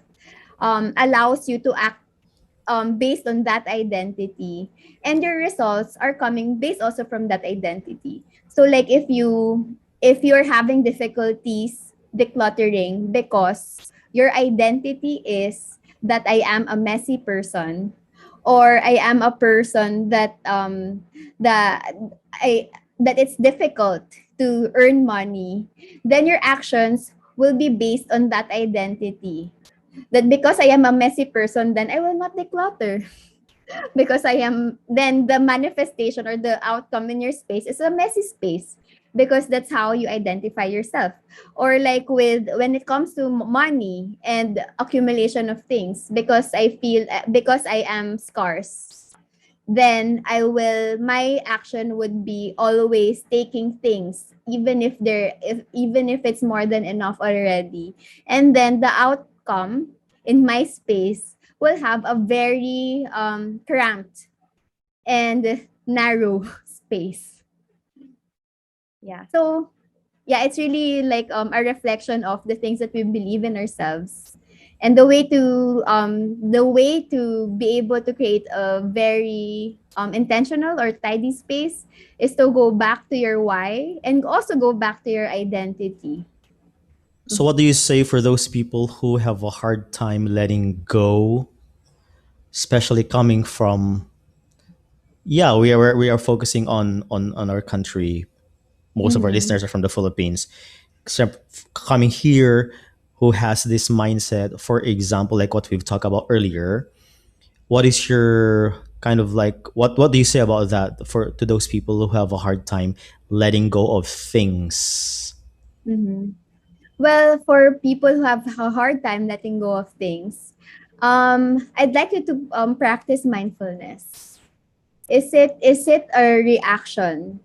Speaker 2: allows you to act based on that identity, and your results are coming based also from that identity. So like if you're having difficulties decluttering because your identity is that I am a messy person, or I am a person that I that it's difficult to earn money, then your actions will be based on that identity, that because I am a messy person, then I will not declutter. Because I am, then the manifestation or the outcome in your space is a messy space. Because that's how you identify yourself. Or like with when it comes to money and accumulation of things, because I am scarce, then my action would be always taking things even if it's more than enough already, and then the outcome in my space will have a very cramped and narrow space. Yeah, so yeah, it's really like a reflection of the things that we believe in ourselves, and the way to be able to create a very intentional or tidy space is to go back to your why and also go back to your identity.
Speaker 1: So what do you say for those people who have a hard time letting go, especially coming from, yeah, we are focusing on our country. Most of our
Speaker 2: Mm-hmm.
Speaker 1: listeners are from the Philippines. Except coming here, who has this mindset, for example, like what we've talked about earlier. What is your kind of like, what do you say about that for to those people who have a hard time letting go of things?
Speaker 2: Mm-hmm. Well, for people who have a hard time letting go of things, I'd like you to practice mindfulness. Is it a reaction?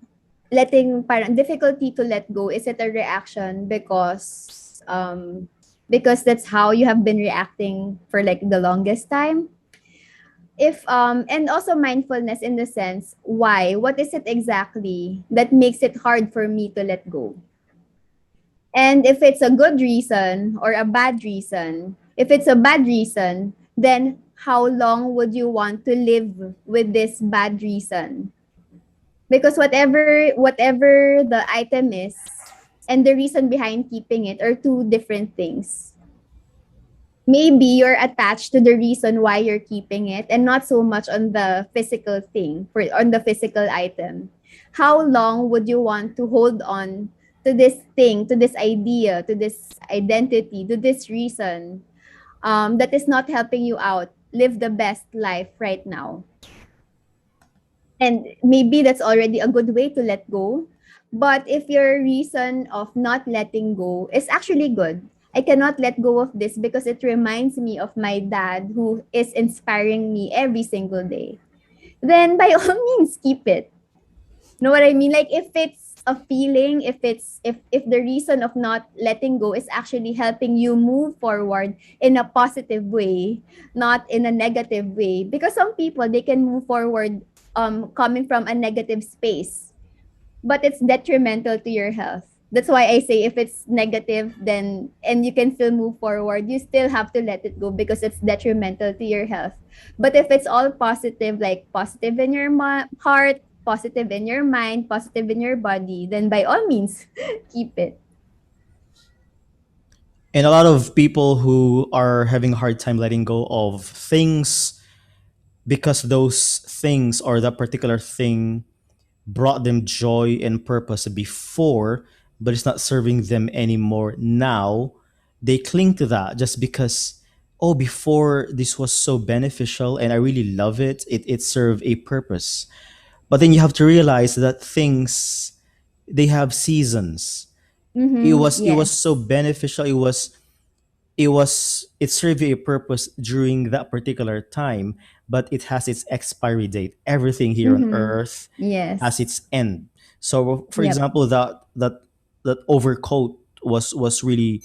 Speaker 2: Letting parang difficulty to let go, is it a reaction because that's how you have been reacting for like the longest time? If And also mindfulness in the sense, why? What is it exactly that makes it hard for me to let go? And if it's a good reason or a bad reason, if it's a bad reason, then how long would you want to live with this bad reason? Because whatever the item is and the reason behind keeping it are two different things. Maybe you're attached to the reason why you're keeping it and not so much on the physical thing, on the physical item. How long would you want to hold on to this thing, to this idea, to this identity, to this reason that is not helping you out live the best life right now? And maybe that's already a good way to let go. But if your reason of not letting go is actually good, I cannot let go of this because it reminds me of my dad who is inspiring me every single day, then by all means keep it. Know what I mean? Like if it's a feeling, if the reason of not letting go is actually helping you move forward in a positive way, not in a negative way. Because some people they can move forward coming from a negative space, but it's detrimental to your health. That's why I say if it's negative, then and you can still move forward, you still have to let it go because it's detrimental to your health. But if it's all positive, like positive in your heart, positive in your mind, positive in your body, then by all means, keep it.
Speaker 1: And a lot of people who are having a hard time letting go of things because those things or that particular thing brought them joy and purpose before, but it's not serving them anymore now. They cling to that just because, oh, before this was so beneficial and I really love it. It served a purpose. But then you have to realize that things, they have seasons.
Speaker 2: Mm-hmm.
Speaker 1: It was
Speaker 2: Yes.
Speaker 1: so beneficial. It served a purpose during that particular time, but it has its expiry date. Everything here on
Speaker 2: Mm-hmm.
Speaker 1: earth has
Speaker 2: Yes.
Speaker 1: its end. So for
Speaker 2: Yep.
Speaker 1: example, that overcoat was really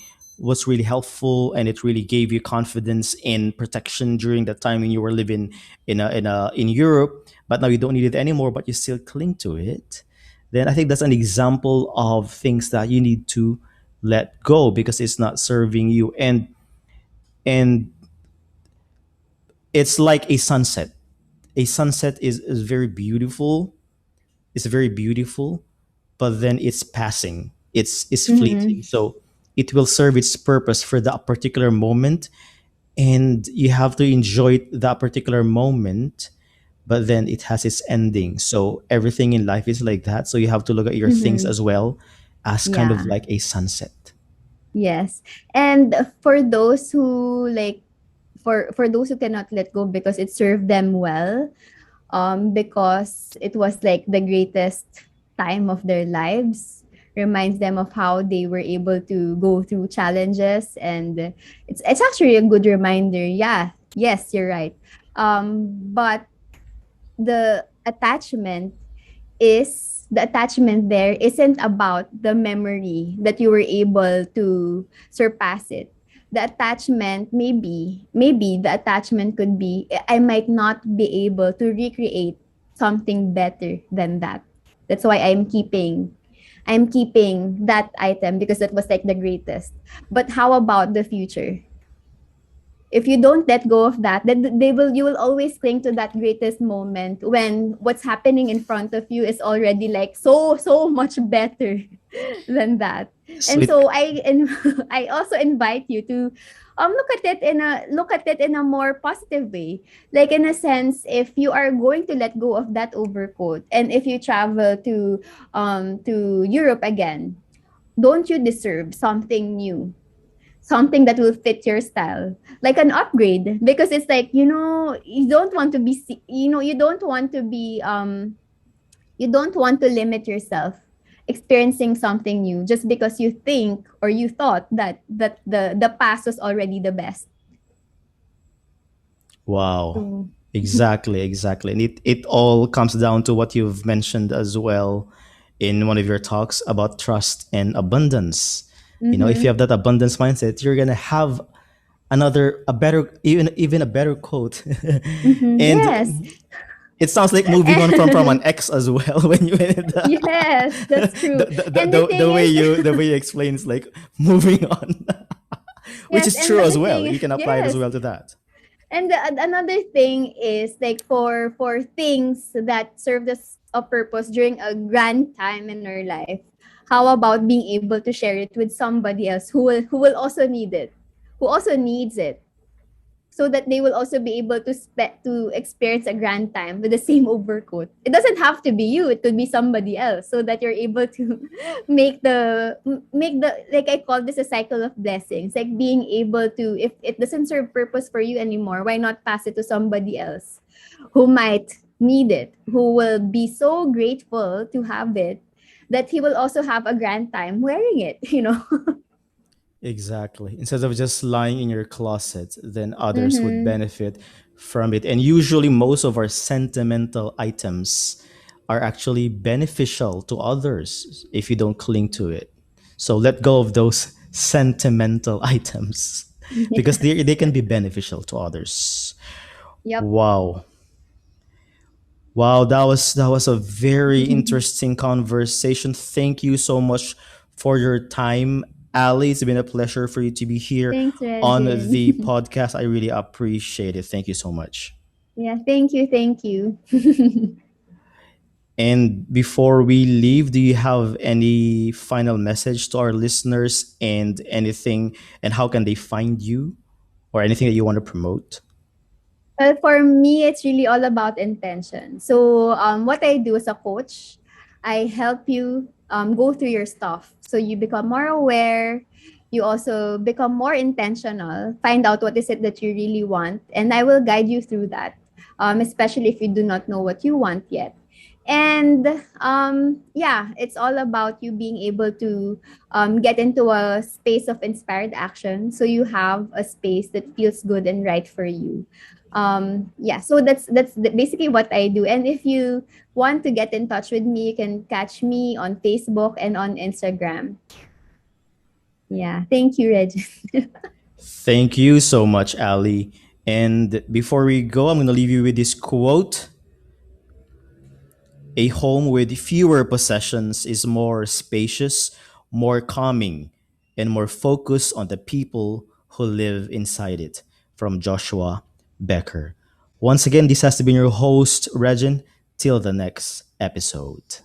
Speaker 1: helpful, and it really gave you confidence in protection during the time when you were living in Europe, but now you don't need it anymore, but you still cling to it. Then I think that's an example of things that you need to let go because it's not serving you. And it's like a sunset. A sunset is very beautiful. It's very beautiful, but then it's passing. It's
Speaker 2: Mm-hmm.
Speaker 1: fleeting. So it will serve its purpose for that particular moment, and you have to enjoy that particular moment, but then it has its ending. So everything in life is like that. So you have to look at your things
Speaker 2: Mm-hmm.
Speaker 1: as well as kind of
Speaker 2: Yeah.
Speaker 1: like a sunset.
Speaker 2: Yes. And for those who like for those who cannot let go because it served them well, because it was like the greatest time of their lives, reminds them of how they were able to go through challenges, and it's actually a good reminder. Yeah, yes, you're right. But the attachment there isn't about the memory that you were able to surpass it. The attachment, maybe the attachment could be I might not be able to recreate something better than that. That's why I'm keeping that item because that was like the greatest. But how about the future? If you don't let go of that, then you will always cling to that greatest moment when what's happening in front of you is already like so much better than that.
Speaker 1: So
Speaker 2: And
Speaker 1: it,
Speaker 2: so I also invite you to look at it in a more positive way. Like in a sense, if you are going to let go of that overcoat and if you travel to Europe again, don't you deserve something new, something that will fit your style, like an upgrade? Because it's like, you don't want to be you don't want to limit yourself experiencing something new just because you think or you thought that the past was already the best.
Speaker 1: wow.
Speaker 2: So,
Speaker 1: Exactly, exactly. And it all comes down to what you've mentioned as well in one of your talks about trust and abundance. You know, if you
Speaker 2: mm-hmm.
Speaker 1: have that abundance mindset, you're gonna have a better, even a better quote.
Speaker 2: Mm-hmm. Yes.
Speaker 1: And it sounds like moving on from an ex as well when you
Speaker 2: Yes, that's true. And the thing
Speaker 1: the
Speaker 2: is
Speaker 1: way you explain is like moving on, which
Speaker 2: yes,
Speaker 1: is
Speaker 2: and
Speaker 1: true
Speaker 2: but
Speaker 1: as
Speaker 2: the
Speaker 1: well.
Speaker 2: thing
Speaker 1: You can apply it as
Speaker 2: yes.
Speaker 1: well to that.
Speaker 2: And another thing is like for things that served us a purpose during a grand time in our life, how about being able to share it with somebody else who will also need it, who also needs it, so that they will also be able to experience a grand time with the same overcoat. It doesn't have to be you; it could be somebody else, so that you're able to make the like I call this a cycle of blessings. Like being able to, if it doesn't serve purpose for you anymore, why not pass it to somebody else who might. need it, who will be so grateful to have it, that he will also have a grand time wearing it, you know.
Speaker 1: Exactly. Instead of just lying in your closet, then others would
Speaker 2: Mm-hmm.
Speaker 1: benefit from it. And usually, most of our sentimental items are actually beneficial to others if you don't cling to it. So let go of those sentimental items because they
Speaker 2: Yes.
Speaker 1: can be beneficial to others.
Speaker 2: Yep.
Speaker 1: Wow. Wow, that was a very interesting conversation. Thank you so much for your time, Ali. It's been a pleasure for you to be here
Speaker 2: Thanks,
Speaker 1: on the
Speaker 2: Regin.
Speaker 1: podcast. I really appreciate it. Thank you so much.
Speaker 2: Yeah, thank you, thank you.
Speaker 1: And before we leave, do you have any final message to our listeners and anything and how can they find you or anything that you want to promote?
Speaker 2: Well, for me, it's really all about intention. So, what I do as a coach, I help you go through your stuff. So you become more aware. You also become more intentional. Find out what is it that you really want, and I will guide you through that. Especially if you do not know what you want yet. And yeah, it's all about you being able to get into a space of inspired action. So you have a space that feels good and right for you. Yeah, so basically what I do. And if you want to get in touch with me, you can catch me on Facebook and on Instagram. Yeah, thank you, Reggie.
Speaker 1: Thank you so much, Ali. And before we go, I'm going to leave you with this quote. A home with fewer possessions is more spacious, more calming, and more focused on the people who live inside it. From Joshua Becker. Once again, this has been your host, Regin. Till the next episode.